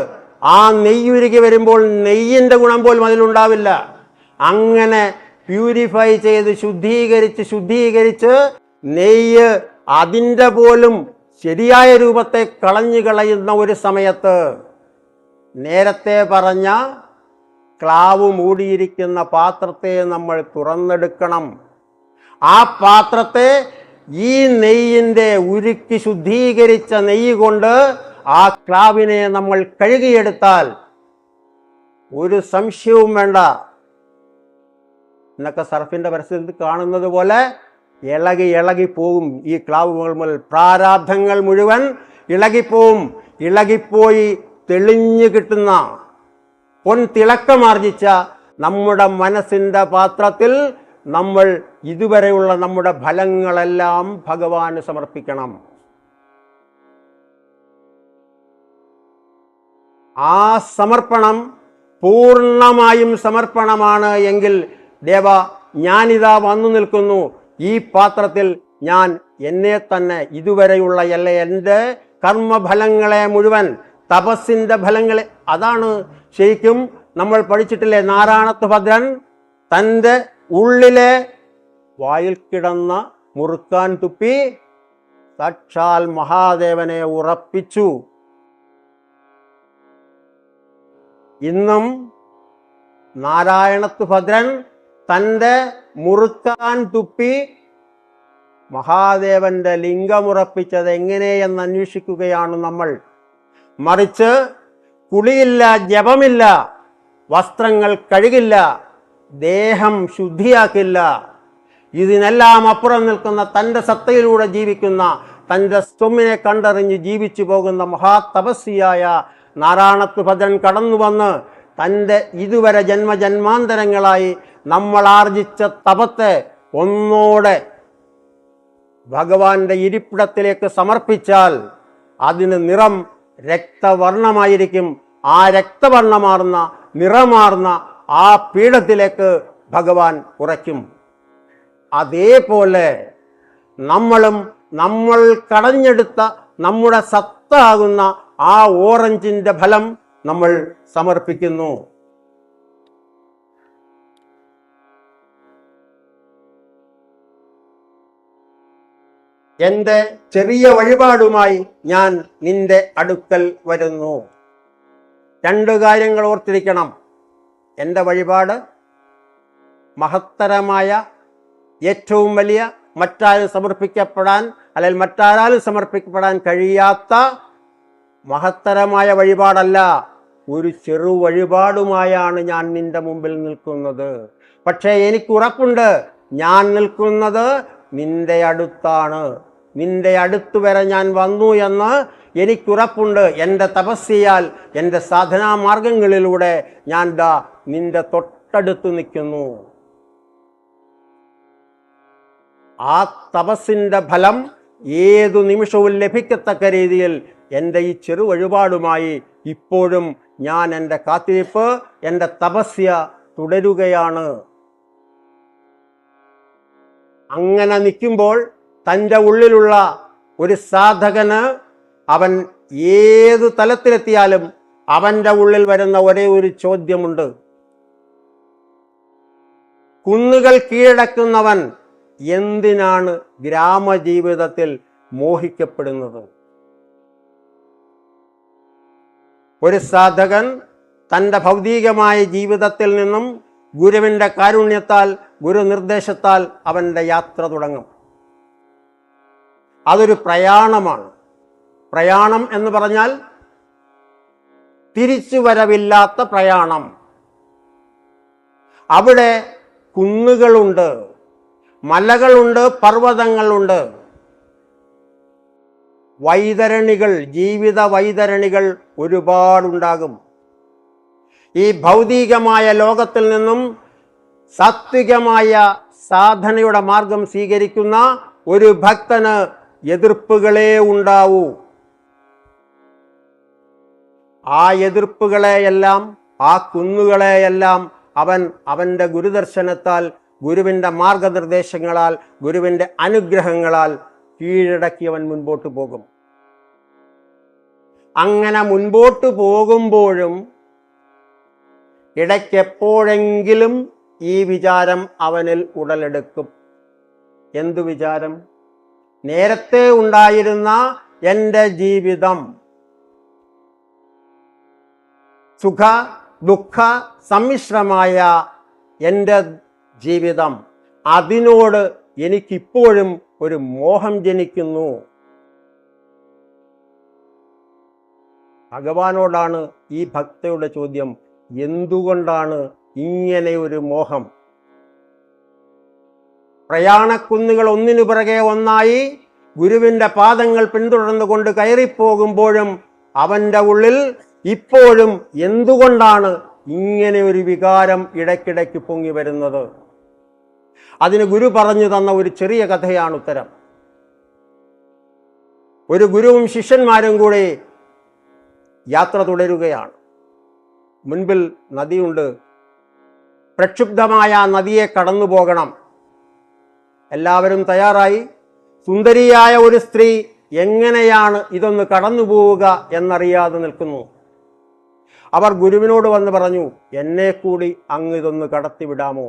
ആ നെയ്യുരുകി വരുമ്പോൾ നെയ്യിൻ്റെ ഗുണം പോലും അതിലുണ്ടാവില്ല. അങ്ങനെ പ്യൂരിഫൈ ചെയ്ത് ശുദ്ധീകരിച്ച് നെയ്യ് അതിൻ്റെ പോലും ശരിയായ രൂപത്തെ കളയുന്ന ഒരു സമയത്ത് നേരത്തെ പറഞ്ഞ ക്ലാവ് മൂടിയിരിക്കുന്ന പാത്രത്തെ നമ്മൾ തുറന്നെടുക്കണം. ആ പാത്രത്തെ ഈ നെയ്യിൻ്റെ ഉരുക്കി ശുദ്ധീകരിച്ച നെയ്യ് കൊണ്ട് ആ ക്ലാവിനെ നമ്മൾ കഴുകിയെടുത്താൽ ഒരു സംശയവും വേണ്ട, എന്നൊക്കെ സർഫിൻ്റെ പരസ്യത്തിൽ കാണുന്നത് പോലെ ഇളകി പോകും. ഈ ക്ലാവുകൾ മുതൽ പ്രാരാബ്ധങ്ങൾ മുഴുവൻ ഇളകിപ്പോവും. ഇളകിപ്പോയി തെളിഞ്ഞു കിട്ടുന്ന തിളക്കമാർജിച്ച നമ്മുടെ മനസ്സിൻ്റെ പാത്രത്തിൽ നമ്മൾ ഇതുവരെയുള്ള നമ്മുടെ ഫലങ്ങളെല്ലാം ഭഗവാന് സമർപ്പിക്കണം. ആ സമർപ്പണം പൂർണ്ണമായും സമർപ്പണമാണ് എങ്കിൽ ദേവ, ഞാനിതാ വന്നു നിൽക്കുന്നു. ഈ പാത്രത്തിൽ ഞാൻ എന്നെ തന്നെ ഇതുവരെയുള്ള എൻ്റെ കർമ്മഫലങ്ങളെ മുഴുവൻ, തപസ്സിൻ്റെ ഫലങ്ങളെ, അതാണ് ശരിക്കും നമ്മൾ പഠിച്ചിട്ടില്ലേ, നാരായണത്ത് ഭദ്രൻ തൻ്റെ ഉള്ളിലെ വായിൽ കിടന്ന മുറുക്കാൻ തുപ്പി സാക്ഷാൽ മഹാദേവനെ ഉറപ്പിച്ചു. ഇന്നും നാരായണത്ത് ഭദ്രൻ തൻ്റെ മുറുക്കാൻ തുപ്പി മഹാദേവന്റെ ലിംഗമുറപ്പിച്ചത് എങ്ങനെയെന്ന് അന്വേഷിക്കുകയാണ് നമ്മൾ. മറിച്ച് കുളിയില്ല, ജപമില്ല, വസ്ത്രങ്ങൾ കഴുകില്ല, ദേഹം ശുദ്ധിയാക്കില്ല, ഇതിനെല്ലാം അപ്പുറം നിൽക്കുന്ന തൻ്റെ സത്തയിലൂടെ ജീവിക്കുന്ന, തൻ്റെ സ്വമ്മിനെ കണ്ടറിഞ്ഞ് ജീവിച്ചു പോകുന്ന മഹാതപസ്വിയായ നാരായണത്ത് ഭദ്രൻ കടന്നു വന്ന് തൻ്റെ ഇതുവരെ ജന്മജന്മാന്തരങ്ങളായി നമ്മൾ ആർജിച്ച തപത്തെ ഒന്നോടെ ഭഗവാന്റെ ഇരിപ്പിടത്തിലേക്ക് സമർപ്പിച്ചാൽ അതിന് നിറം രക്തവർണ്ണമായിരിക്കും. ആ രക്തവർണ്ണമാർന്ന നിറമാർന്ന ആ പീഠത്തിലേക്ക് ഭഗവാൻ ഉറയ്ക്കും. അതേപോലെ നമ്മൾ കടഞ്ഞെടുത്ത നമ്മുടെ സത്താകുന്ന ആ ഓറഞ്ചിന്റെ ഫലം നമ്മൾ സമർപ്പിക്കുന്നു. എൻ്റെ ചെറിയ വഴിപാടുമായി ഞാൻ നിന്റെ അടുക്കൽ വരുന്നു. രണ്ട് കാര്യങ്ങൾ ഓർത്തിരിക്കണം. എൻ്റെ വഴിപാട് മഹത്തരമായ, ഏറ്റവും വലിയ, മറ്റാരും സമർപ്പിക്കപ്പെടാൻ അല്ലെങ്കിൽ മറ്റാരാലും സമർപ്പിക്കപ്പെടാൻ കഴിയാത്ത മഹത്തരമായ വഴിപാടല്ല. ഒരു ചെറു വഴിപാടുമായാണ് ഞാൻ നിന്റെ മുമ്പിൽ നിൽക്കുന്നത്. പക്ഷേ എനിക്കുറപ്പുണ്ട്, ഞാൻ നിൽക്കുന്നത് നിന്റെ അടുത്താണ്. നിന്റെ അടുത്ത് വരെ ഞാൻ വന്നു എന്ന് എനിക്കുറപ്പുണ്ട്. എൻ്റെ തപസ്യയാൽ, എൻ്റെ സാധനാ മാർഗങ്ങളിലൂടെ ഞാൻ നിന്റെ തൊട്ടടുത്ത് നിൽക്കുന്നു. ആ തപസ്സിൻ്റെ ഫലം ഏതു നിമിഷവും ലഭിക്കത്തക്ക രീതിയിൽ എൻ്റെ ഈ ചെറു വഴിപാടുമായി ഇപ്പോഴും ഞാൻ എൻ്റെ കാത്തിരിപ്പ്, എൻ്റെ തപസ്യ തുടരുകയാണ്. അങ്ങനെ നിൽക്കുമ്പോൾ തൻ്റെ ഉള്ളിലുള്ള ഒരു സാധകന് അവൻ ഏതു തലത്തിലെത്തിയാലും അവൻ്റെ ഉള്ളിൽ വരുന്ന ഒരേ ഒരു ചോദ്യമുണ്ട്. കുന്നുകൾ കീഴടക്കുന്നവൻ എന്തിനാണ് ഗ്രാമജീവിതത്തിൽ മോഹിക്കപ്പെടുന്നത്? ഒരു സാധകൻ തൻ്റെ ഭൗതികമായ ജീവിതത്തിൽ നിന്നും ഗുരുവിൻ്റെ കാരുണ്യത്താൽ, ഗുരു നിർദ്ദേശത്താൽ അവൻ്റെ യാത്ര തുടങ്ങും. അതൊരു പ്രയാണമാണ്. പ്രയാണം എന്ന് പറഞ്ഞാൽ തിരിച്ചു വരവില്ലാത്ത പ്രയാണം. അവിടെ കുന്നുകളുണ്ട്, മലകളുണ്ട്, പർവ്വതങ്ങളുണ്ട്, വൈതരണികൾ, ജീവിത വൈതരണികൾ ഒരുപാടുണ്ടാകും. ഈ ഭൗതികമായ ലോകത്തിൽ നിന്നും സാത്വികമായ സാധനയുടെ മാർഗം സ്വീകരിക്കുന്ന ഒരു ഭക്തന് എതിർപ്പുകളേ ഉണ്ടാവൂ. ആ എതിർപ്പുകളെയെല്ലാം, ആ കുന്നുകളെയെല്ലാം അവൻ്റെ ഗുരുദർശനത്താൽ, ഗുരുവിൻ്റെ മാർഗനിർദ്ദേശങ്ങളാൽ, ഗുരുവിൻ്റെ അനുഗ്രഹങ്ങളാൽ കീഴടക്കിയവൻ മുൻപോട്ട് പോകും. അങ്ങനെ മുൻപോട്ട് പോകുമ്പോഴും ഇടയ്ക്കെപ്പോഴെങ്കിലും ഈ വിചാരം അവനിൽ ഉടലെടുക്കും. എന്തു വിചാരം? നേരത്തെ ഉണ്ടായിരുന്ന എൻ്റെ ജീവിതം, സുഖ ദുഃഖ സമ്മിശ്രമായ എൻ്റെ ജീവിതം, അതിനോട് എനിക്കിപ്പോഴും ഒരു മോഹം ജനിക്കുന്നു. ഭഗവാനോടാണ് ഈ ഭക്തയുടെ ചോദ്യം. എന്തുകൊണ്ടാണ് ഇങ്ങനെ ഒരു മോഹം? പ്രയാണക്കുന്നുകൾ ഒന്നിനു പിറകെ ഒന്നായി ഗുരുവിൻ്റെ പാദങ്ങൾ പിന്തുടർന്നുകൊണ്ട് കയറിപ്പോകുമ്പോഴും അവൻ്റെ ഉള്ളിൽ ഇപ്പോഴും എന്തുകൊണ്ടാണ് ഇങ്ങനെ ഒരു വികാരം ഇടയ്ക്കിടയ്ക്ക് പൊങ്ങി വരുന്നത്? അതിന് ഗുരു പറഞ്ഞു തന്ന ഒരു ചെറിയ കഥയാണ് ഉത്തരം. ഒരു ഗുരുവും ശിഷ്യന്മാരും കൂടി യാത്ര തുടരുകയാണ്. മുൻപിൽ നദിയുണ്ട്. പ്രക്ഷുബ്ധമായ നദിയെ കടന്നു പോകണം. എല്ലാവരും തയ്യാറായി. സുന്ദരിയായ ഒരു സ്ത്രീ എങ്ങനെയാണ് ഇതൊന്ന് കടന്നു പോവുക എന്നറിയാതെ നിൽക്കുന്നു. അവർ ഗുരുവിനോട് വന്ന് പറഞ്ഞു, എന്നെ കൂടി അങ്ങ് ഇതൊന്ന് കടത്തിവിടാമോ?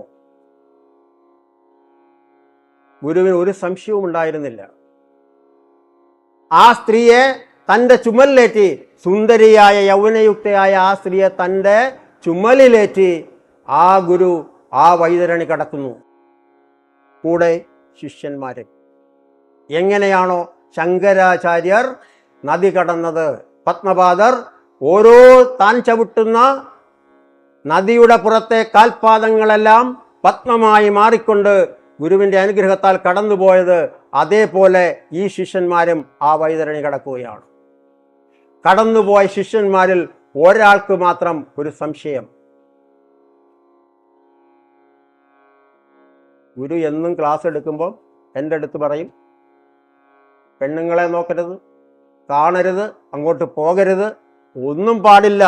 ഗുരുവിന് ഒരു സംശയവും ഉണ്ടായിരുന്നില്ല. ആ സ്ത്രീയെ തൻ്റെ ചുമലിലേറ്റി, സുന്ദരിയായ യൗവനയുക്തയായ ആ സ്ത്രീയെ തൻ്റെ ചുമലിലേറ്റി ആ ഗുരു ആ വൈതരണി കടക്കുന്നു. കൂടെ ശിഷ്യന്മാരെ. എങ്ങനെയാണോ ശങ്കരാചാര്യർ നദി കടന്നത്, പത്മപാദർ ഓരോ താൻ ചവിട്ടുന്ന നദിയുടെ പുറത്തെ കാൽപാദങ്ങളെല്ലാം പത്മമായി മാറിക്കൊണ്ട് ഗുരുവിൻ്റെ അനുഗ്രഹത്താൽ കടന്നുപോയത്, അതേപോലെ ഈ ശിഷ്യന്മാരും ആ വൈതരണി കടക്കുകയാണ്. കടന്നുപോയ ശിഷ്യന്മാരിൽ ഒരാൾക്ക് മാത്രം ഒരു സംശയം. ഗുരു എന്നും ക്ലാസ് എടുക്കുമ്പോൾ എൻ്റെ അടുത്ത് പറയും, പെണ്ണുങ്ങളെ നോക്കരുത്, കാണരുത്, അങ്ങോട്ട് പോകരുത്, ഒന്നും പാടില്ല.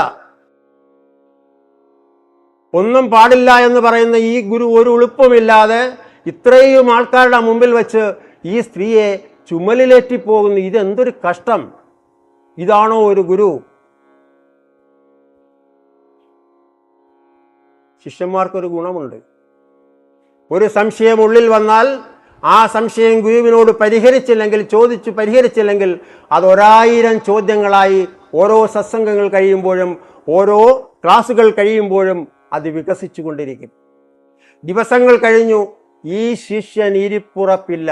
ഒന്നും പാടില്ല എന്ന് പറയുന്ന ഈ ഗുരു ഒരു ഉളുപ്പുമില്ലാതെ ഇത്രയും ആൾക്കാരുടെ മുമ്പിൽ വെച്ച് ഈ സ്ത്രീയെ ചുമലിലേറ്റി പോകുന്നു. ഇതെന്തൊരു കഷ്ടം! ഇതാണോ ഒരു ഗുരു? ശിഷ്യന്മാർക്കൊരു ഗുണമുണ്ട്. ഒരു സംശയം ഉള്ളിൽ വന്നാൽ ആ സംശയം ഗുരുവിനോട് ചോദിച്ചു പരിഹരിച്ചില്ലെങ്കിൽ അത് 1000 ചോദ്യങ്ങളായി ഓരോ സത്സംഗങ്ങൾ കഴിയുമ്പോഴും, ഓരോ ക്ലാസുകൾ കഴിയുമ്പോഴും അത് വികസിച്ചു കൊണ്ടിരിക്കും. ദിവസങ്ങൾ കഴിഞ്ഞു. ഈ ശിഷ്യൻ ഇരിപ്പുറപ്പില്ല.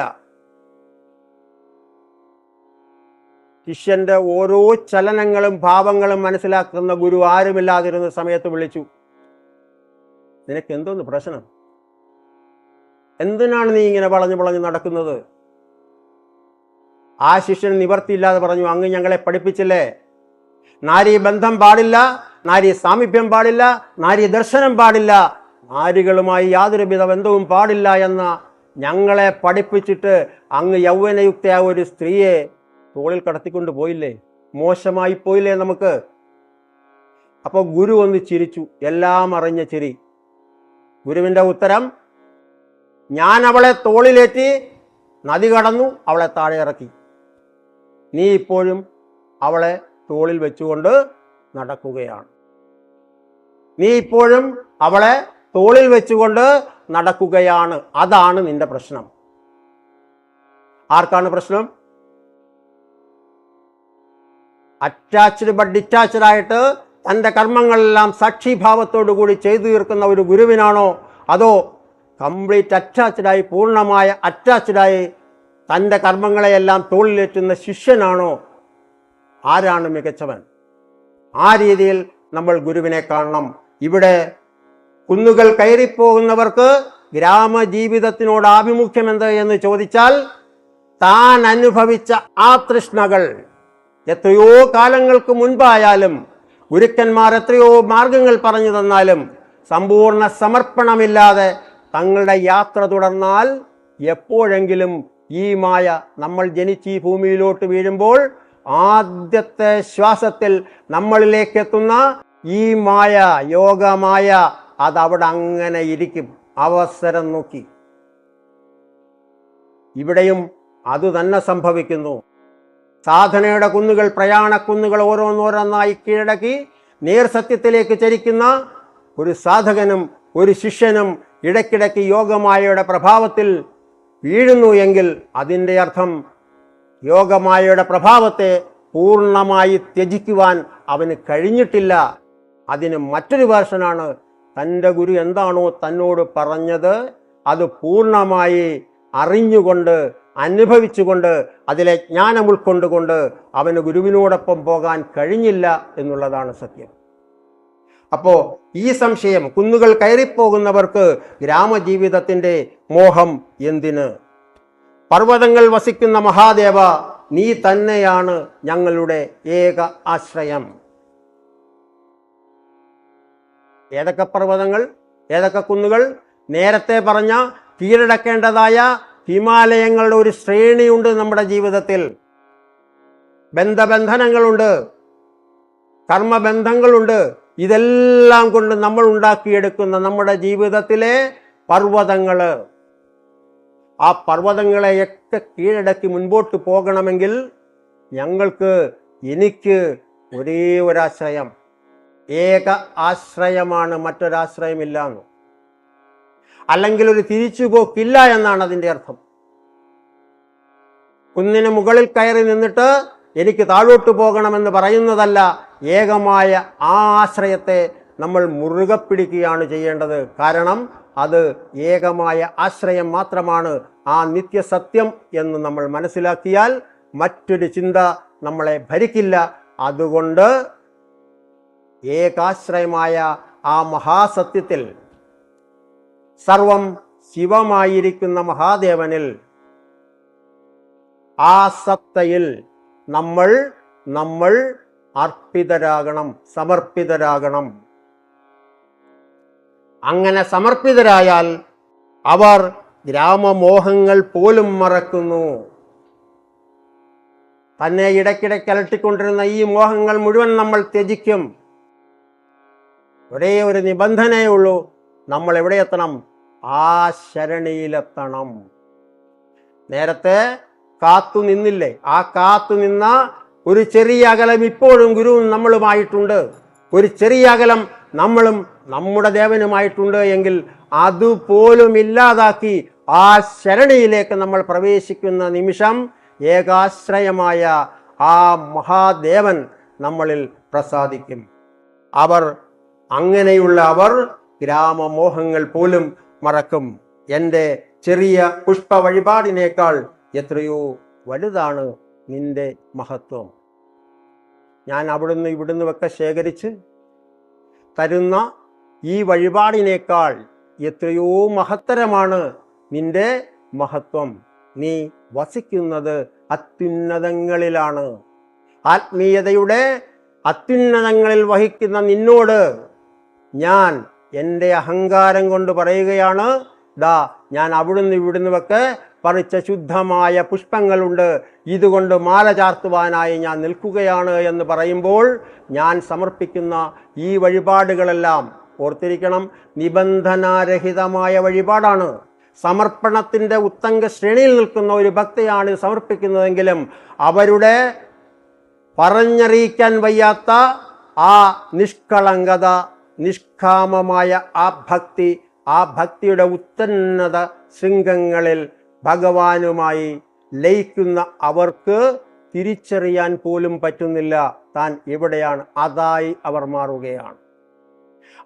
ശിഷ്യന്റെ ഓരോ ചലനങ്ങളും ഭാവങ്ങളും മനസ്സിലാക്കുന്ന ഗുരു ആരുമില്ലാതിരുന്ന സമയത്ത് വിളിച്ചു, നിനക്ക് എന്തോന്ന് പ്രശ്നം? എന്തിനാണ് നീ ഇങ്ങനെ വളഞ്ഞു നടക്കുന്നത്? ആ ശിഷ്യൻ നിവർത്തിയില്ലാതെ പറഞ്ഞു, അങ്ങ് ഞങ്ങളെ പഠിപ്പിച്ചില്ലേ, നാരീ ബന്ധം പാടില്ല, നാരീ സാമീപ്യം പാടില്ല, നാരീ ദർശനം പാടില്ല, നാരികളുമായി യാതൊരുവിധ ബന്ധവും പാടില്ല എന്ന ഞങ്ങളെ പഠിപ്പിച്ചിട്ട് അങ്ങ് യൗവനയുക്തയായ ഒരു സ്ത്രീയെ തോളിൽ കടത്തിക്കൊണ്ട് പോയില്ലേ? മോശമായി പോയില്ലേ നമുക്ക്? അപ്പോൾ ഗുരു ഒന്ന് ചിരിച്ചു, എല്ലാം അറിഞ്ഞ ചിരി. ഗുരുവിൻ്റെ ഉത്തരം, ഞാൻ അവളെ തോളിലേറ്റി നദി കടന്നു, അവളെ താഴെ ഇറക്കി. നീ ഇപ്പോഴും അവളെ തോളിൽ വെച്ചുകൊണ്ട് നടക്കുകയാണ്. നീ ഇപ്പോഴും അവളെ തോളിൽ വെച്ചുകൊണ്ട് നടക്കുകയാണ്. അതാണ് നിന്റെ പ്രശ്നം. ആർക്കാണ് പ്രശ്നം? അറ്റാച്ച്ഡ് ബട്ട് ഡിറ്റാച്ച്ഡ് ആയിട്ട് തൻ്റെ കർമ്മങ്ങളെല്ലാം സാക്ഷിഭാവത്തോടു കൂടി ചെയ്തു തീർക്കുന്ന ഒരു ഗുരുവിനാണോ, അതോ കംപ്ലീറ്റ് അറ്റാച്ച്ഡായി, പൂർണ്ണമായ അറ്റാച്ച്ഡായി തൻ്റെ കർമ്മങ്ങളെയെല്ലാം തോളിലേറ്റുന്ന ശിഷ്യനാണോ? ആരാണ് മികച്ചവൻ? ആ രീതിയിൽ നമ്മൾ ഗുരുവിനെ കാണണം. ഇവിടെ കുന്നുകൾ കയറിപ്പോകുന്നവർക്ക് ഗ്രാമജീവിതത്തിനോട് ആഭിമുഖ്യം എന്ത് എന്ന് ചോദിച്ചാൽ, താൻ അനുഭവിച്ച ആ തൃഷ്ണകൾ എത്രയോ കാലങ്ങൾക്ക് മുൻപായാലും ഗുരുക്കന്മാർ എത്രയോ മാർഗങ്ങൾ പറഞ്ഞു തന്നാലും സമ്പൂർണ്ണ സമർപ്പണമില്ലാതെ തങ്ങളുടെ യാത്ര തുടർന്നാൽ എപ്പോഴെങ്കിലും ഈ മായ, നമ്മൾ ജനിച്ച് ഈ ഭൂമിയിലോട്ട് വീഴുമ്പോൾ ആദ്യത്തെ ശ്വാസത്തിൽ നമ്മളിലേക്ക് എത്തുന്ന ഈ മായ, യോഗമായ, അതവിടെ അങ്ങനെ ഇരിക്കും അവസരം നോക്കി. ഇവിടെയും അതുതന്നെ സംഭവിക്കുന്നു. സാധനയുടെ കുന്നുകൾ, പ്രയാണക്കുന്നുകൾ ഓരോന്നോരോന്നായി കീഴടക്കി നേർസത്യത്തിലേക്ക് ചരിക്കുന്ന ഒരു സാധകനും ഒരു ശിഷ്യനും ഇടയ്ക്കിടയ്ക്ക് യോഗമായയുടെ പ്രഭാവത്തിൽ വീഴുന്നു എങ്കിൽ അതിൻ്റെ അർത്ഥം യോഗമായയുടെ പ്രഭാവത്തെ പൂർണ്ണമായി ത്യജിക്കുവാൻ അവന് കഴിഞ്ഞിട്ടില്ല. അതിന് മറ്റൊരു വേർഷനാണ്, തൻ്റെ ഗുരു എന്താണോ തന്നോട് പറഞ്ഞത് അത് പൂർണ്ണമായി അറിഞ്ഞുകൊണ്ട് അനുഭവിച്ചുകൊണ്ട് അതിലെ ജ്ഞാനം ഉൾക്കൊണ്ടുകൊണ്ട് അവന് ഗുരുവിനോടൊപ്പം പോകാൻ കഴിഞ്ഞില്ല എന്നുള്ളതാണ് സത്യം. അപ്പോൾ ഈ സംശയം, കുന്നുകൾ കയറിപ്പോകുന്നവർക്ക് ഗ്രാമജീവിതത്തിൻ്റെ മോഹം എന്തിന്? പർവ്വതങ്ങൾ വസിക്കുന്ന മഹാദേവ, നീ തന്നെയാണ് ഞങ്ങളുടെ ഏക ആശ്രയം. ഏതൊക്കെ പർവ്വതങ്ങൾ, ഏതൊക്കെ കുന്നുകൾ? നേരത്തെ പറഞ്ഞ കീഴടക്കേണ്ടതായ ഹിമാലയങ്ങളുടെ ഒരു ശ്രേണിയുണ്ട് നമ്മുടെ ജീവിതത്തിൽ. ബന്ധബന്ധനങ്ങളുണ്ട്, കർമ്മബന്ധങ്ങളുണ്ട്. ഇതെല്ലാം കൊണ്ട് നമ്മൾ ഉണ്ടാക്കിയെടുക്കുന്ന നമ്മുടെ ജീവിതത്തിലെ പർവ്വതങ്ങൾ, ആ പർവ്വതങ്ങളെയൊക്കെ കീഴടക്കി മുൻപോട്ട് പോകണമെങ്കിൽ എനിക്ക് ഒരേ ഒരാശ്രയം, ഏക ആശ്രയമാണ്, മറ്റൊരാശ്രയമില്ല എന്ന്. അല്ലെങ്കിൽ ഒരു തിരിച്ചുപോക്കില്ല എന്നാണ് അതിൻ്റെ അർത്ഥം. കുന്നിന് മുകളിൽ കയറി നിന്നിട്ട് എനിക്ക് താഴോട്ട് പോകണമെന്ന് പറയുന്നതല്ല. ഏകമായ ആ ആശ്രയത്തെ നമ്മൾ മുറുകെ പിടിക്കുകയാണ് ചെയ്യേണ്ടത്. കാരണം അത് ഏകമായ ആശ്രയം മാത്രമാണ്, ആ നിത്യസത്യം എന്ന് നമ്മൾ മനസ്സിലാക്കിയാൽ മറ്റൊരു ചിന്ത നമ്മളെ ഭരിക്കില്ല. അതുകൊണ്ട് ഏകാശ്രയമായ ആ മഹാസത്യത്തിൽ, സർവം ശിവമായിരിക്കുന്ന മഹാദേവനിൽ, ആ സത്തയിൽ നമ്മൾ അർപ്പിതരാകണം, സമർപ്പിതരാകണം. അങ്ങനെ സമർപ്പിതരായാൽ അവർ ഗ്രാമമോഹങ്ങൾ പോലും മറക്കുന്നു. തന്നെ ഇടയ്ക്കിടയ്ക്ക് അലട്ടിക്കൊണ്ടിരുന്ന ഈ മോഹങ്ങൾ മുഴുവൻ നമ്മൾ ത്യജിക്കും. ഒരേ ഒരു നിബന്ധനയേ ഉള്ളൂ, നമ്മൾ എവിടെ എത്തണം? ആ ശരണിയിലെത്തണം. നേരത്തെ കാത്തു നിന്നില്ലേ? ആ കാത്തു നിന്ന ഒരു ചെറിയ അകലം ഇപ്പോഴും ഗുരുവും നമ്മളുമായിട്ടുണ്ട്. ഒരു ചെറിയ അകലം നമ്മളും നമ്മുടെ ദേവനുമായിട്ടുണ്ട് എങ്കിൽ അതുപോലും ഇല്ലാതാക്കി ആ ശരണിയിലേക്ക് നമ്മൾ പ്രവേശിക്കുന്ന നിമിഷം ഏകാശ്രയമായ ആ മഹാദേവൻ നമ്മളിൽ പ്രസാദിക്കും. അങ്ങനെയുള്ള അവർ ഗ്രാമമോഹങ്ങൾ പോലും മറക്കും. എൻ്റെ ചെറിയ പുഷ്പ വഴിപാടിനേക്കാൾ എത്രയോ വലുതാണ് നിന്റെ മഹത്വം. ഞാൻ അവിടുന്ന് ഇവിടുന്നുമൊക്കെ ശേഖരിച്ച് തരുന്ന ഈ വഴിപാടിനേക്കാൾ എത്രയോ മഹത്തരമാണ് നിന്റെ മഹത്വം. നീ വസിക്കുന്നത് അത്യുന്നതങ്ങളിലാണ്. ആത്മീയതയുടെ അത്യുന്നതങ്ങളിൽ വഹിക്കുന്ന നിന്നോട് ഞാൻ എൻ്റെ അഹങ്കാരം കൊണ്ട് പറയുകയാണ്, ഞാൻ അവിടുന്ന് ഇവിടുന്നുമൊക്കെ പറിച്ച ശുദ്ധമായ പുഷ്പങ്ങളുണ്ട്, ഇതുകൊണ്ട് മാല ചാർത്തുവാനായി ഞാൻ നിൽക്കുകയാണ് എന്ന് പറയുമ്പോൾ ഞാൻ സമർപ്പിക്കുന്ന ഈ വഴിപാടുകളെല്ലാം ഓർത്തിരിക്കണം, നിബന്ധനാരഹിതമായ വഴിപാടാണ്. സമർപ്പണത്തിൻ്റെ ഉത്തംഗ ശ്രേണിയിൽ നിൽക്കുന്ന ഒരു ഭക്തിയാണ് സമർപ്പിക്കുന്നതെങ്കിലും അവരുടെ പറഞ്ഞറിയിക്കാൻ വയ്യാത്ത ആ നിഷ്കളങ്കത, നിഷ്കാമമായ ആ ഭക്തിയുടെ ഉത്തന്നത ശൃംഗങ്ങളിൽ ഭഗവാനുമായി ലയിക്കുന്ന അവർക്ക് തിരിച്ചറിയാൻ പോലും പറ്റുന്നില്ല താൻ എവിടെയാണ്. അതായി അവർ മാറുകയാണ്.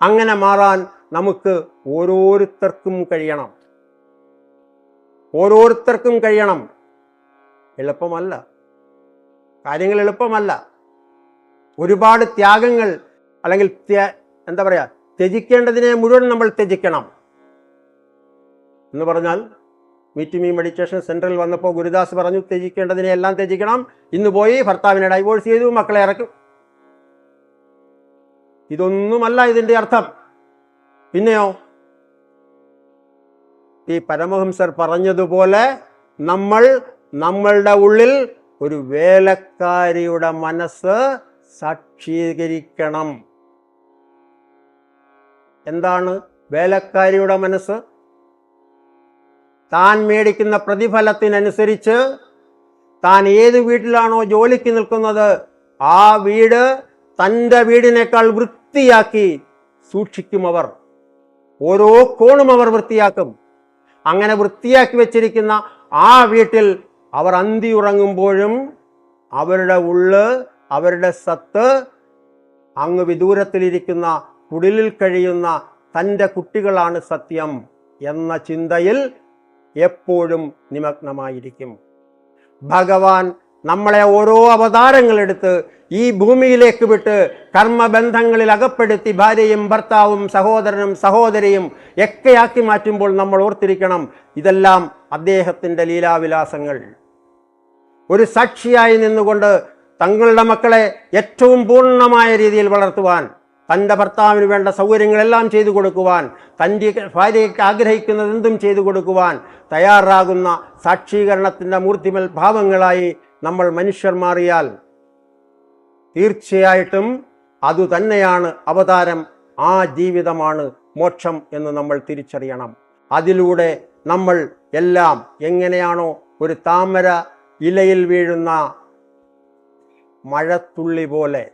അങ്ങനെ മാറാൻ നമുക്ക് ഓരോരുത്തർക്കും കഴിയണം. എളുപ്പമല്ല, കാര്യങ്ങൾ എളുപ്പമല്ല. ഒരുപാട് ത്യാഗങ്ങൾ, അല്ലെങ്കിൽ ത്യജിക്കേണ്ടതിനെ മുഴുവൻ നമ്മൾ ത്യജിക്കണം എന്ന് പറഞ്ഞാൽ മീറ്റ് മീ മെഡിറ്റേഷൻ സെന്ററിൽ വന്നപ്പോൾ ഗുരുദാസ് പറഞ്ഞു ത്യജിക്കേണ്ടതിനെ എല്ലാം ത്യജിക്കണം. ഇന്ന് പോയി ഭർത്താവിനെ ഡൈവോഴ്സ് ചെയ്തു, മക്കളെ ഇറക്കും. ഇതൊന്നുമല്ല ഇതിന്റെ അർത്ഥം. പിന്നെയോ, ഈ പരമഹംസർ പറഞ്ഞതുപോലെ നമ്മളുടെ ഉള്ളിൽ ഒരു വേലക്കാരിയുടെ മനസ്സ് സാക്ഷീകരിക്കണം. എന്താണ് വേലക്കാരിയുടെ മനസ്സ്? താൻ മേടിക്കുന്ന പ്രതിഫലത്തിനനുസരിച്ച് താൻ ഏത് വീട്ടിലാണോ ജോലിക്ക് നിൽക്കുന്നത് ആ വീട് തൻ്റെ വീടിനേക്കാൾ വൃത്തിയാക്കി സൂക്ഷിക്കും. അവർ ഓരോ കോണും അവർ വൃത്തിയാക്കും. അങ്ങനെ വൃത്തിയാക്കി വെച്ചിരിക്കുന്ന ആ വീട്ടിൽ അവർ അന്തി ഉറങ്ങുമ്പോഴും അവരുടെ ഉള്ള്, അവരുടെ സത്ത് അങ്ങ് വിദൂരത്തിലിരിക്കുന്ന കുടിലിൽ കഴിയുന്ന തൻ്റെ കുട്ടികളാണ് സത്യം എന്ന ചിന്തയിൽ എപ്പോഴും നിമഗ്നമായിരിക്കും. ഭഗവാൻ നമ്മളെ ഓരോ അവതാരങ്ങളെടുത്ത് ഈ ഭൂമിയിലേക്ക് വിട്ട് കർമ്മബന്ധങ്ങളിൽ അകപ്പെടുത്തി ഭാര്യയും ഭർത്താവും സഹോദരനും സഹോദരിയും ഒക്കെയാക്കി മാറ്റുമ്പോൾ നമ്മൾ ഓർത്തിരിക്കണം, ഇതെല്ലാം അദ്ദേഹത്തിൻ്റെ ലീലാവിലാസങ്ങൾ. ഒരു സാക്ഷിയായി നിന്നുകൊണ്ട് തങ്ങളുടെ മക്കളെ ഏറ്റവും പൂർണ്ണമായ രീതിയിൽ വളർത്തുവാൻ, തൻ്റെ ഭർത്താവിന് വേണ്ട സൗകര്യങ്ങളെല്ലാം ചെയ്തു കൊടുക്കുവാൻ, തൻ്റെ ഭാര്യയ്ക്ക് ആഗ്രഹിക്കുന്നത് എന്തും ചെയ്തു കൊടുക്കുവാൻ തയ്യാറാകുന്ന സാക്ഷീകരണത്തിൻ്റെ മൂർത്തിമൽ ഭാവങ്ങളായി നമ്മൾ മനുഷ്യർ മാറിയാൽ തീർച്ചയായിട്ടും അതുതന്നെയാണ് അവതാരം, ആ ജീവിതമാണ് മോക്ഷം എന്ന് നമ്മൾ തിരിച്ചറിയണം. അതിലൂടെ നമ്മൾ എല്ലാം എങ്ങനെയാണോ ഒരു താമര ഇലയിൽ വീഴുന്ന മഴത്തുള്ളി പോലെ,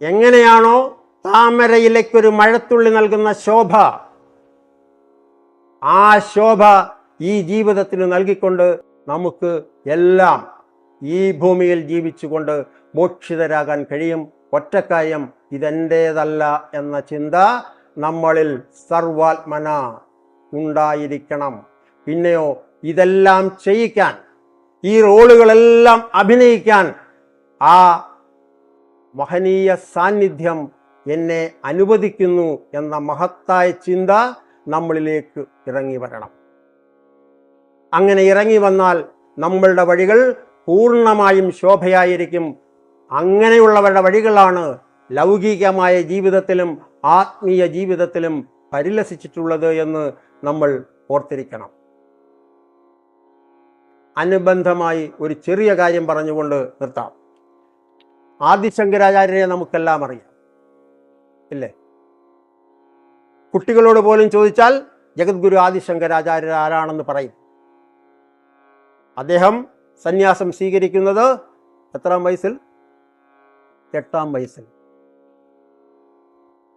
എങ്ങനെയാണോ താമര ഇലയ്ക്കൊരു മഴത്തുള്ളി നൽകുന്ന ശോഭ, ആ ശോഭ ഈ ജീവിതത്തിന് നൽകിക്കൊണ്ട് നമുക്ക് എല്ലാം ഈ ഭൂമിയിൽ ജീവിച്ചുകൊണ്ട് മോക്ഷിതരാകാൻ കഴിയും. ഒറ്റക്കാര്യം ഇതെൻ്റേതല്ല എന്ന ചിന്ത നമ്മളിൽ സർവാത്മന ഉണ്ടായിരിക്കണം. പിന്നെയോ ഇതെല്ലാം ചെയ്യിക്കാൻ, ഈ റോളുകളെല്ലാം അഭിനയിക്കാൻ ആ മഹനീയ സാന്നിധ്യം എന്നെ അനുവദിക്കുന്നു എന്ന മഹത്തായ ചിന്ത നമ്മളിലേക്ക് ഇറങ്ങി വരണം. അങ്ങനെ ഇറങ്ങി വന്നാൽ നമ്മളുടെ വഴികൾ പൂർണ്ണമായും ശോഭയായിരിക്കും. അങ്ങനെയുള്ളവരുടെ വഴികളാണ് ലൗകികമായ ജീവിതത്തിലും ആത്മീയ ജീവിതത്തിലും പരിലസിച്ചിട്ടുള്ളത് എന്ന് നമ്മൾ ഓർത്തിരിക്കണം. അനുബന്ധമായി ഒരു ചെറിയ കാര്യം പറഞ്ഞുകൊണ്ട് നിർത്താം. ആദിശങ്കരാചാര്യരെ നമുക്കെല്ലാം അറിയാം, ഇല്ലേ? കുട്ടികളോട് പോലും ചോദിച്ചാൽ ജഗദ്ഗുരു ആദിശങ്കരാചാര്യർ ആരാണെന്ന് പറയും. അദ്ദേഹം സന്യാസം സ്വീകരിക്കുന്നത് എത്രാം വയസ്സിൽ? 8-ാം വയസ്സിൽ.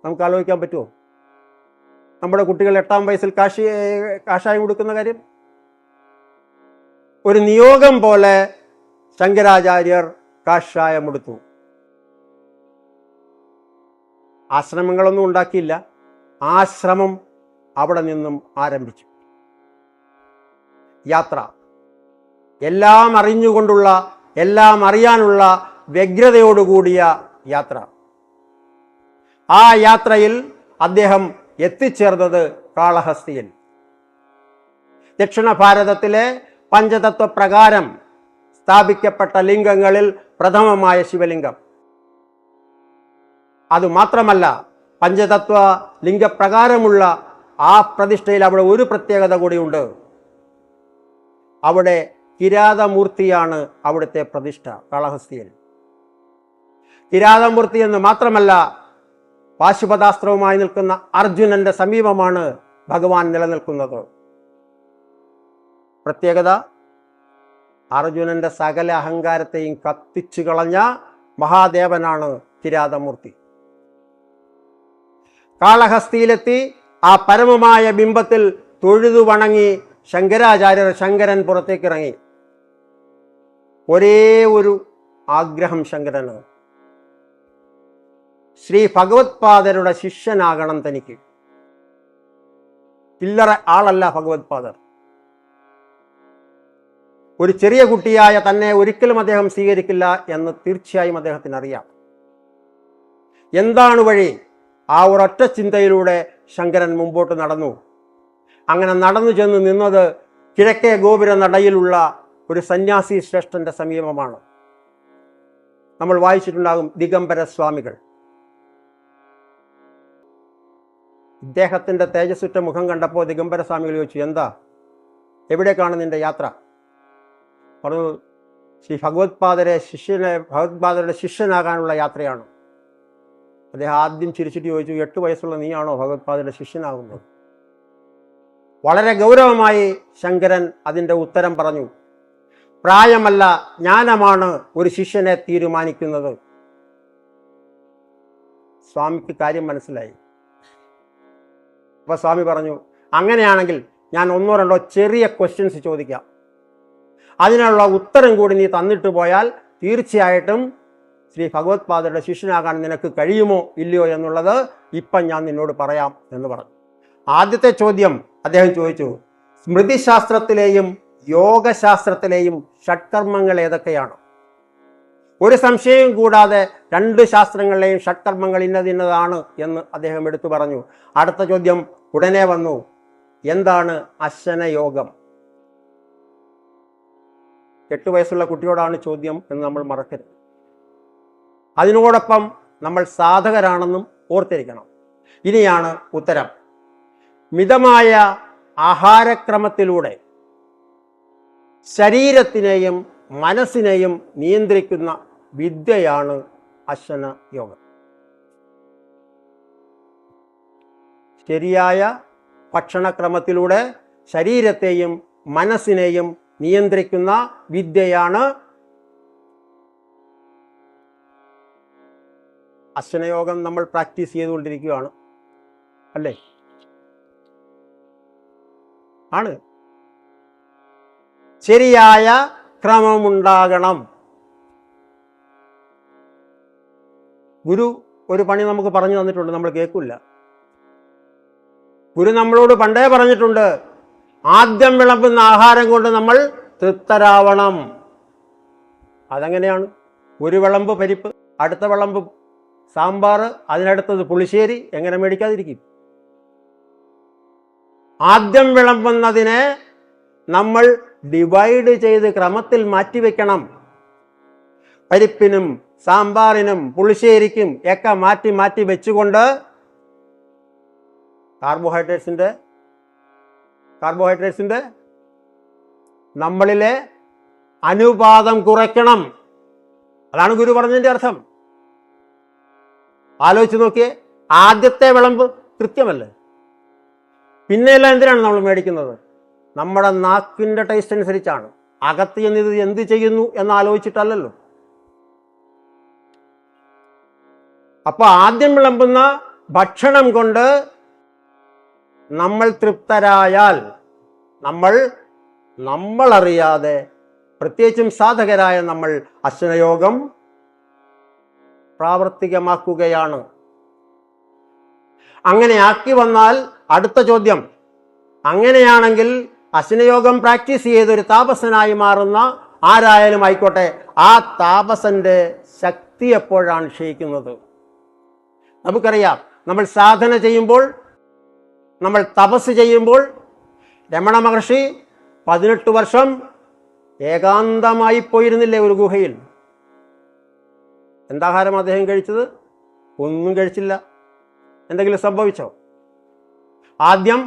നമുക്ക് ആലോചിക്കാൻ പറ്റുമോ നമ്മുടെ കുട്ടികൾ 8-ാം വയസ്സിൽ കാഷായം കൊടുക്കുന്ന കാര്യം? ഒരു നിയോഗം പോലെ ശങ്കരാചാര്യർ കാഷായം എടുത്തു. ആശ്രമങ്ങളൊന്നും ഉണ്ടാക്കിയില്ല. ആശ്രമം അവിടെ നിന്നും ആരംഭിച്ചു. യാത്ര, എല്ലാം അറിഞ്ഞുകൊണ്ടുള്ള, എല്ലാം അറിയാനുള്ള വ്യഗ്രതയോടുകൂടിയ യാത്ര. ആ യാത്രയിൽ അദ്ദേഹം എത്തിച്ചേർന്നത് കാളഹസ്തിയിൽ. ദക്ഷിണ ഭാരതത്തിലെ പഞ്ചതത്വപ്രകാരം സ്ഥാപിക്കപ്പെട്ട ലിംഗങ്ങളിൽ പ്രഥമമായ ശിവലിംഗം. അതുമാത്രമല്ല, പഞ്ചതത്വ ലിംഗപ്രകാരമുള്ള ആ പ്രതിഷ്ഠയിൽ അവിടെ ഒരു പ്രത്യേകത കൂടിയുണ്ട്. അവിടെ കിരാതമൂർത്തിയാണ് അവിടുത്തെ പ്രതിഷ്ഠ കാളഹസ്തിയിൽ. കിരാതമൂർത്തി എന്ന് മാത്രമല്ല, പാശുപതാസ്ത്രവുമായി നിൽക്കുന്ന അർജുനന്റെ സമീപമാണ് ഭഗവാൻ നിലനിൽക്കുന്നത്. പ്രത്യേകത, അർജുനന്റെ സകല അഹങ്കാരത്തെയും കത്തിച്ചു കളഞ്ഞ മഹാദേവനാണ് കിരാതമൂർത്തി. കാളഹസ്തിയിലെത്തി ആ പരമമായ ബിംബത്തിൽ തൊഴുതു വണങ്ങി ശങ്കരൻ പുറത്തേക്ക് ഇറങ്ങി. ഒരേ ഒരു ആഗ്രഹം ശങ്കരന്, ശ്രീ ഭഗവത്പാദരുടെ ശിഷ്യനാകണം തനിക്ക്. ചില്ലറ ആളല്ല ഭഗവത്പാദർ. ഒരു ചെറിയ കുട്ടിയായ തന്നെ ഒരിക്കലും അദ്ദേഹം സ്വീകരിക്കില്ല എന്ന് തീർച്ചയായും അദ്ദേഹത്തിന് അറിയാം. എന്താണ് വഴി? ആ ഒരൊറ്റ ചിന്തയിലൂടെ ശങ്കരൻ മുമ്പോട്ട് നടന്നു. അങ്ങനെ നടന്നു ചെന്ന് നിന്നത് കിഴക്കേ ഗോപുര നടയിലുള്ള ഒരു സന്യാസി ശ്രേഷ്ഠന്റെ സമീപമാണ്. നമ്മൾ വായിച്ചിട്ടുണ്ടാകും ദിഗംബര സ്വാമികൾ. ഇദ്ദേഹത്തിന്റെ തേജസ്സുറ്റ മുഖം കണ്ടപ്പോൾ ദിഗംബര സ്വാമികൾ ചോദിച്ചു, എന്താ, എവിടേക്കാണ് നിന്റെ യാത്ര? പറഞ്ഞു, ശ്രീ ഭഗവത്പാദരുടെ ശിഷ്യനാകാനുള്ള യാത്രയാണ്. അദ്ദേഹം ആദ്യം ചിരിച്ചിട്ട് ചോദിച്ചു, 8 വയസ്സുള്ള നീയാണോ ഭഗവത്പാദരുടെ ശിഷ്യനാകുന്നത്? വളരെ ഗൗരവമായി ശങ്കരൻ അതിൻ്റെ ഉത്തരം പറഞ്ഞു, പ്രായമല്ല, ജ്ഞാനമാണ് ഒരു ശിഷ്യനെ തീരുമാനിക്കുന്നത്. സ്വാമിക്ക് കാര്യം മനസ്സിലായി. അപ്പൊ സ്വാമി പറഞ്ഞു, അങ്ങനെയാണെങ്കിൽ ഞാൻ 1-2 ചെറിയ ക്വസ്റ്റ്യൻസ് ചോദിക്കാം. അതിനുള്ള ഉത്തരം കൂടി നീ തന്നിട്ട് പോയാൽ തീർച്ചയായിട്ടും ശ്രീ ഭഗവത്പാദരുടെ ശിഷ്യനാകാൻ നിനക്ക് കഴിയുമോ ഇല്ലയോ എന്നുള്ളത് ഇപ്പം ഞാൻ നിന്നോട് പറയാം എന്ന് പറഞ്ഞു. ആദ്യത്തെ ചോദ്യം അദ്ദേഹം ചോദിച്ചു, സ്മൃതിശാസ്ത്രത്തിലെയും യോഗശാസ്ത്രത്തിലെയും ഷഡ്കർമ്മങ്ങൾ ഏതൊക്കെയാണ്? ഒരു സംശയവും കൂടാതെ 2 ശാസ്ത്രങ്ങളിലെയും ഷഡ്കർമ്മങ്ങൾ ഇന്നതാണ് എന്ന് അദ്ദേഹം എടുത്തു പറഞ്ഞു. അടുത്ത ചോദ്യം ഉടനെ വന്നു, എന്താണ് അശ്വനയോഗം? 8 വയസ്സുള്ള കുട്ടിയോടാണ് ചോദ്യം എന്ന് നമ്മൾ മറക്കരുത്. അതിനോടൊപ്പം നമ്മൾ സാധകരാണെന്നും ഓർത്തിരിക്കണം. ഇനിയാണ് ഉത്തരം. മിതമായ ആഹാരക്രമത്തിലൂടെ ശരീരത്തിനെയും മനസ്സിനെയും നിയന്ത്രിക്കുന്ന വിദ്യയാണ് അശ്വന യോഗം. ശരിയായ ഭക്ഷണക്രമത്തിലൂടെ ശരീരത്തെയും മനസ്സിനെയും നിയന്ത്രിക്കുന്ന വിദ്യയാണ് അശ്വനയോഗം. നമ്മൾ പ്രാക്ടീസ് ചെയ്തുകൊണ്ടിരിക്കുകയാണ്, അല്ലേ? ആണ്. ശരിയായ ക്രമമുണ്ടാകണം. ഗുരു ഒരു പണി നമുക്ക് പറഞ്ഞു തന്നിട്ടുണ്ട്, നമ്മൾ കേൾക്കില്ല. ഗുരു നമ്മളോട് പണ്ടേ പറഞ്ഞിട്ടുണ്ട്, ആദ്യം വിളമ്പുന്ന ആഹാരം കൊണ്ട് നമ്മൾ തൃപ്തരാവണം. അതെങ്ങനെയാണ്? ഒരു വിളമ്പ് പരിപ്പ്, അടുത്ത വിളമ്പ് സാമ്പാർ, അതിനടുത്തത് പുളിശ്ശേരി, എങ്ങനെ മേടിക്കാതിരിക്കും? ആദ്യം വിളമ്പുന്നതിനെ നമ്മൾ ഡിവൈഡ് ചെയ്ത് ക്രമത്തിൽ മാറ്റിവെക്കണം. പരിപ്പിനും സാമ്പാറിനും പുളിശ്ശേരിക്കും ഒക്കെ മാറ്റി മാറ്റി വെച്ചുകൊണ്ട് കാർബോഹൈഡ്രേറ്റ്സിന്റെ നമ്മളിലെ അനുപാതം കുറയ്ക്കണം. അതാണ് ഗുരു പറഞ്ഞതിന്റെ അർത്ഥം. ആലോചിച്ച് നോക്കിയേ, ആദ്യത്തെ വിളമ്പ് കൃത്യമല്ലേ? പിന്നെയെല്ലാം എന്തിനാണ് നമ്മൾ മേടിക്കുന്നത്? നമ്മുടെ നാക്കിന്റെ ടേസ്റ്റ് അനുസരിച്ചാണ്. അകത്ത് ചെന്നിത് എന്ത് ചെയ്യുന്നു എന്ന് ആലോചിച്ചിട്ടല്ലല്ലോ. അപ്പൊ ആദ്യം വിളമ്പുന്ന ഭക്ഷണം കൊണ്ട് നമ്മൾ തൃപ്തരായാൽ നമ്മളറിയാതെ, പ്രത്യേകിച്ചും സാധകരായ നമ്മൾ അശ്വനയോഗം പ്രാവർത്തികമാക്കുകയാണ്. അങ്ങനെ ആക്കി വന്നാൽ അടുത്ത ചോദ്യം, അങ്ങനെയാണെങ്കിൽ അശ്വനയോഗം പ്രാക്ടീസ് ചെയ്തൊരു താപസനായി മാറുന്ന ആരായാലും ആയിക്കോട്ടെ, ആ താപസന്റെ ശക്തി എപ്പോഴാണ് ക്ഷയിക്കുന്നത്? നമുക്കറിയാം, നമ്മൾ സാധന ചെയ്യുമ്പോൾ, നമ്മൾ തപസ് ചെയ്യുമ്പോൾ, രമണ മഹർഷി 18 വർഷം ഏകാന്തമായി പോയിരുന്നില്ലേ ഒരു ഗുഹയിൽ? എന്താഹാരം അദ്ദേഹം കഴിച്ചത്? ഒന്നും കഴിച്ചില്ല. എന്തെങ്കിലും സംഭവിച്ചോ? ആദ്യം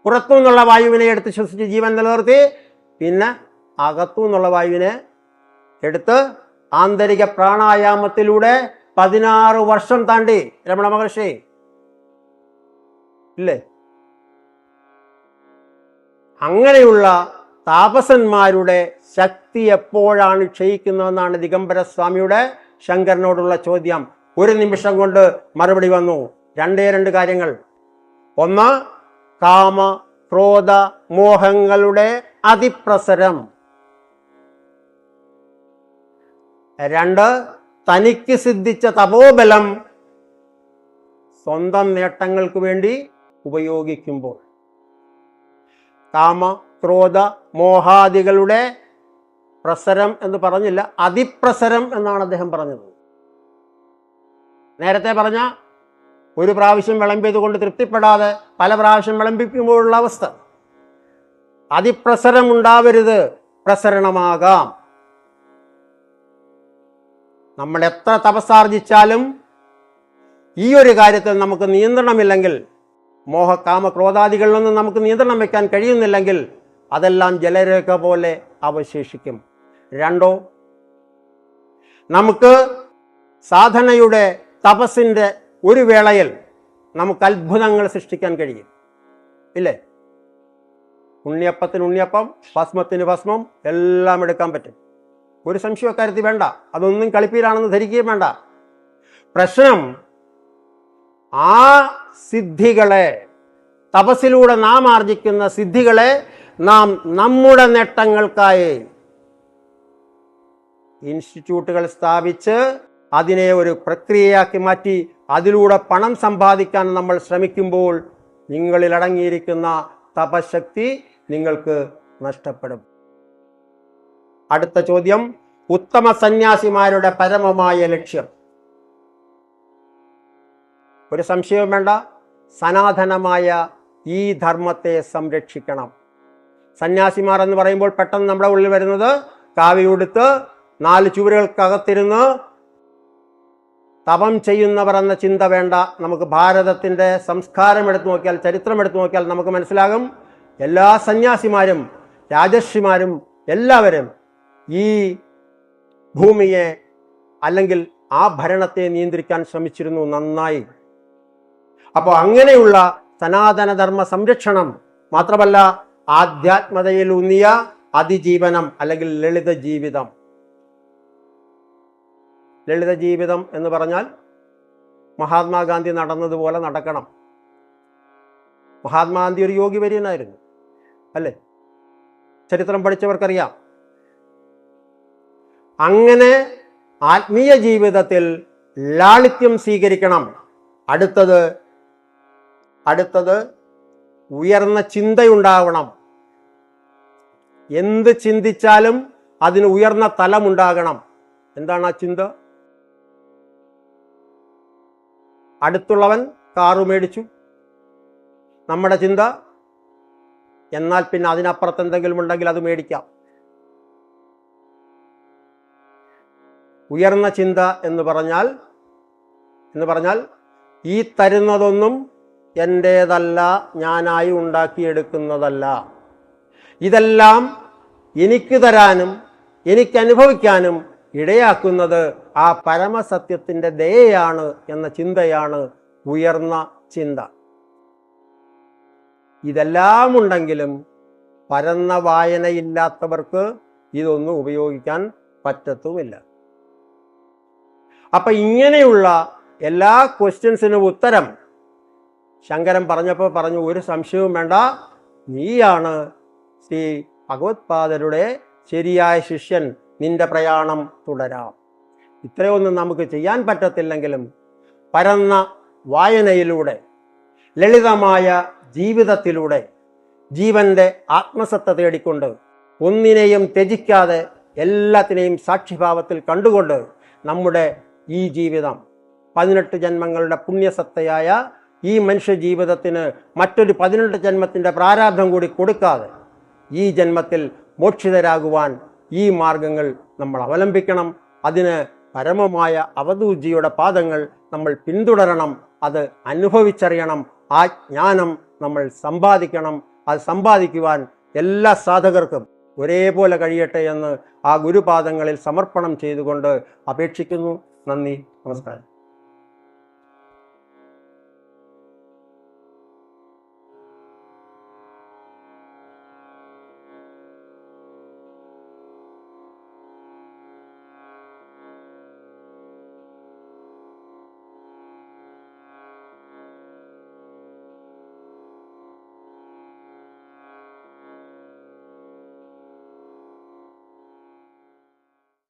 പുറത്തു നിന്നുള്ള വായുവിനെ എടുത്ത് ശ്വസിച്ച് ജീവൻ നിലനിർത്തി, പിന്നെ അകത്തു നിന്നുള്ള വായുവിനെ എടുത്ത് ആന്തരിക പ്രാണായാമത്തിലൂടെ 16 വർഷം താണ്ടി രമണ മഹർഷി, ഇല്ലേ? അങ്ങനെയുള്ള താപസന്മാരുടെ ശക്തി എപ്പോഴാണ് ക്ഷയിക്കുന്നതെന്നാണ് ദിഗംബര സ്വാമിയുടെ ശങ്കരനോടുള്ള ചോദ്യം. ഒരു നിമിഷം കൊണ്ട് മറുപടി വന്നു. 2 കാര്യങ്ങൾ. ഒന്ന്, കാമ ക്രോധ മോഹങ്ങളുടെ അതിപ്രസരം. 2, തനിക്ക് സിദ്ധിച്ച തപോബലം സ്വന്തം നേട്ടങ്ങൾക്ക് വേണ്ടി ഉപയോഗിക്കുമ്പോൾ. കാമ ക്രോധ മോഹാദികളുടെ പ്രസരം എന്ന് പറഞ്ഞില്ല, അതിപ്രസരം എന്നാണ് അദ്ദേഹം പറഞ്ഞത്. നേരത്തെ പറഞ്ഞ ഒരു പ്രാവശ്യം വിളമ്പിയത് കൊണ്ട് തൃപ്തിപ്പെടാതെ പല പ്രാവശ്യം വിളമ്പിക്കുമ്പോഴുള്ള അവസ്ഥ, അതിപ്രസരം ഉണ്ടാവരുത്, പ്രസരണമാകാം. നമ്മൾ എത്ര തപസ്സാർജിച്ചാലും ഈ ഒരു കാര്യത്തിൽ നമുക്ക് നിയന്ത്രണമില്ലെങ്കിൽ, മോഹകാമ ക്രോധാദികളിലൊന്നും നമുക്ക് നിയന്ത്രണം വയ്ക്കാൻ കഴിയുന്നില്ലെങ്കിൽ അതെല്ലാം ജലരേഖ പോലെ അവശേഷിക്കും. രണ്ടോ, നമുക്ക് സാധനയുടെ തപസ്സിൻ്റെ ഒരു വേളയിൽ നമുക്ക് അത്ഭുതങ്ങൾ സൃഷ്ടിക്കാൻ കഴിയും, ഇല്ലേ? ഉണ്ണിയപ്പത്തിന് ഉണ്ണിയപ്പം, ഭസ്മത്തിന് ഭസ്മം, എല്ലാം എടുക്കാൻ പറ്റും. ഒരു സംശയക്കാര്യത്തിൽ വേണ്ട, അതൊന്നും കളിപ്പീരാണെന്ന് ധരിക്കുകയും വേണ്ട. പ്രശ്നം ആ സിദ്ധികളെ, തപസ്സിലൂടെ നാം ആർജിക്കുന്ന സിദ്ധികളെ നാം നമ്മുടെ നേട്ടങ്ങൾക്കായി ഇൻസ്റ്റിറ്റ്യൂട്ടുകൾ സ്ഥാപിച്ച് അതിനെ ഒരു പ്രക്രിയയാക്കി മാറ്റി അതിലൂടെ പണം സമ്പാദിക്കാൻ നമ്മൾ ശ്രമിക്കുമ്പോൾ നിങ്ങളിൽ അടങ്ങിയിരിക്കുന്ന തപശക്തി നിങ്ങൾക്ക് നഷ്ടപ്പെടും. അടുത്ത ചോദ്യം, ഉത്തമ സന്യാസിമാരുടെ പരമമായ ലക്ഷ്യം. ഒരു സംശയവും വേണ്ട, സനാതനമായ ഈ ധർമ്മത്തെ സംരക്ഷിക്കണം. സന്യാസിമാർ എന്ന് പറയുമ്പോൾ പെട്ടെന്ന് നമ്മുടെ ഉള്ളിൽ വരുന്നത് കാവിയുടുത്ത് 4 ചുവരുകൾക്കകത്തിരുന്ന് തപം ചെയ്യുന്നവർ എന്ന ചിന്ത വേണ്ട. നമുക്ക് ഭാരതത്തിൻ്റെ സംസ്കാരം എടുത്തു നോക്കിയാൽ, ചരിത്രം എടുത്തു നോക്കിയാൽ നമുക്ക് മനസ്സിലാകും, എല്ലാ സന്യാസിമാരും രാജർഷിമാരും എല്ലാവരും ഈ ഭൂമിയെ അല്ലെങ്കിൽ ആ ഭരണത്തെ നിയന്ത്രിക്കാൻ ശ്രമിച്ചിരുന്നു നന്നായി. അപ്പോൾ അങ്ങനെയുള്ള സനാതനധർമ്മ സംരക്ഷണം മാത്രമല്ല, ആധ്യാത്മതയിൽ ഊന്നിയ അതിജീവനം അല്ലെങ്കിൽ ലളിത ജീവിതം. ലളിത ജീവിതം എന്ന് പറഞ്ഞാൽ മഹാത്മാഗാന്ധി നടന്നതുപോലെ നടക്കണം. മഹാത്മാഗാന്ധി ഒരു യോഗി വര്യനായിരുന്നു, അല്ലേ? ചരിത്രം പഠിച്ചവർക്കറിയാം. അങ്ങനെ ആത്മീയ ജീവിതത്തിൽ ലാളിത്യം സ്വീകരിക്കണം. അടുത്തത് ഉയർന്ന ചിന്തയുണ്ടാവണം. എന്ത് ചിന്തിച്ചാലും അതിന് ഉയർന്ന തലമുണ്ടാകണം. എന്താണ് ആ ചിന്ത? അടുത്തുള്ളവൻ കാറ് മേടിച്ചു, നമ്മുടെ ചിന്ത എന്നാൽ പിന്നെ അതിനപ്പുറത്ത് എന്തെങ്കിലും ഉണ്ടെങ്കിൽ അത് മേടിക്കാം. ഉയർന്ന ചിന്ത എന്ന് പറഞ്ഞാൽ ഈ തരുന്നതൊന്നും എൻ്റേതല്ല, ഞാനായി ഉണ്ടാക്കിയെടുക്കുന്നതല്ല. ഇതെല്ലാം എനിക്ക് തരാനും എനിക്ക് അനുഭവിക്കാനും ഇടയാക്കുന്നത് ആ പരമസത്യത്തിൻ്റെ ദയയാണ് എന്ന ചിന്തയാണ് ഉയർന്ന ചിന്ത. ഇതെല്ലാം ഉണ്ടെങ്കിലും പരന്ന വായനയില്ലാത്തവർക്ക് ഇതൊന്നും ഉപയോഗിക്കാൻ പറ്റത്തുമില്ല. അപ്പം ഇങ്ങനെയുള്ള എല്ലാ ക്വസ്റ്റ്യൻസിനും ഉത്തരം ശങ്കരൻ പറഞ്ഞപ്പോൾ പറഞ്ഞു, ഒരു സംശയവും വേണ്ട, നീയാണ് ശ്രീ ഭഗവത്പാദരുടെ ശരിയായ ശിഷ്യൻ, നിന്റെ പ്രയാണം തുടരാം. ഇത്രയൊന്നും നമുക്ക് ചെയ്യാൻ പറ്റത്തില്ലെങ്കിലും പരന്ന വായനയിലൂടെ, ലളിതമായ ജീവിതത്തിലൂടെ, ജീവന്റെ ആത്മസത്ത തേടിക്കൊണ്ട്, ഒന്നിനെയും ത്യജിക്കാതെ എല്ലാത്തിനെയും സാക്ഷിഭാവത്തിൽ കണ്ടുകൊണ്ട് നമ്മുടെ ഈ ജീവിതം 18 ജന്മങ്ങളുടെ പുണ്യസത്തയായ ഈ മനുഷ്യ ജീവിതത്തിന് മറ്റൊരു 18 ജന്മത്തിൻ്റെ പ്രാരാബ്ധം കൂടി കൊടുക്കാതെ ഈ ജന്മത്തിൽ മോക്ഷിതരാകുവാൻ ഈ മാർഗങ്ങൾ നമ്മൾ അവലംബിക്കണം. അതിന് പരമമായ അവധൂജിയുടെ പാദങ്ങൾ നമ്മൾ പിന്തുടരണം. അത് അനുഭവിച്ചറിയണം. ആ ജ്ഞാനം നമ്മൾ സമ്പാദിക്കണം. അത് സമ്പാദിക്കുവാൻ എല്ലാ സാധകർക്കും ഒരേപോലെ കഴിയട്ടെ എന്ന് ആ ഗുരുപാദങ്ങളിൽ സമർപ്പണം ചെയ്തുകൊണ്ട് അപേക്ഷിക്കുന്നു. നന്ദി, നമസ്കാരം.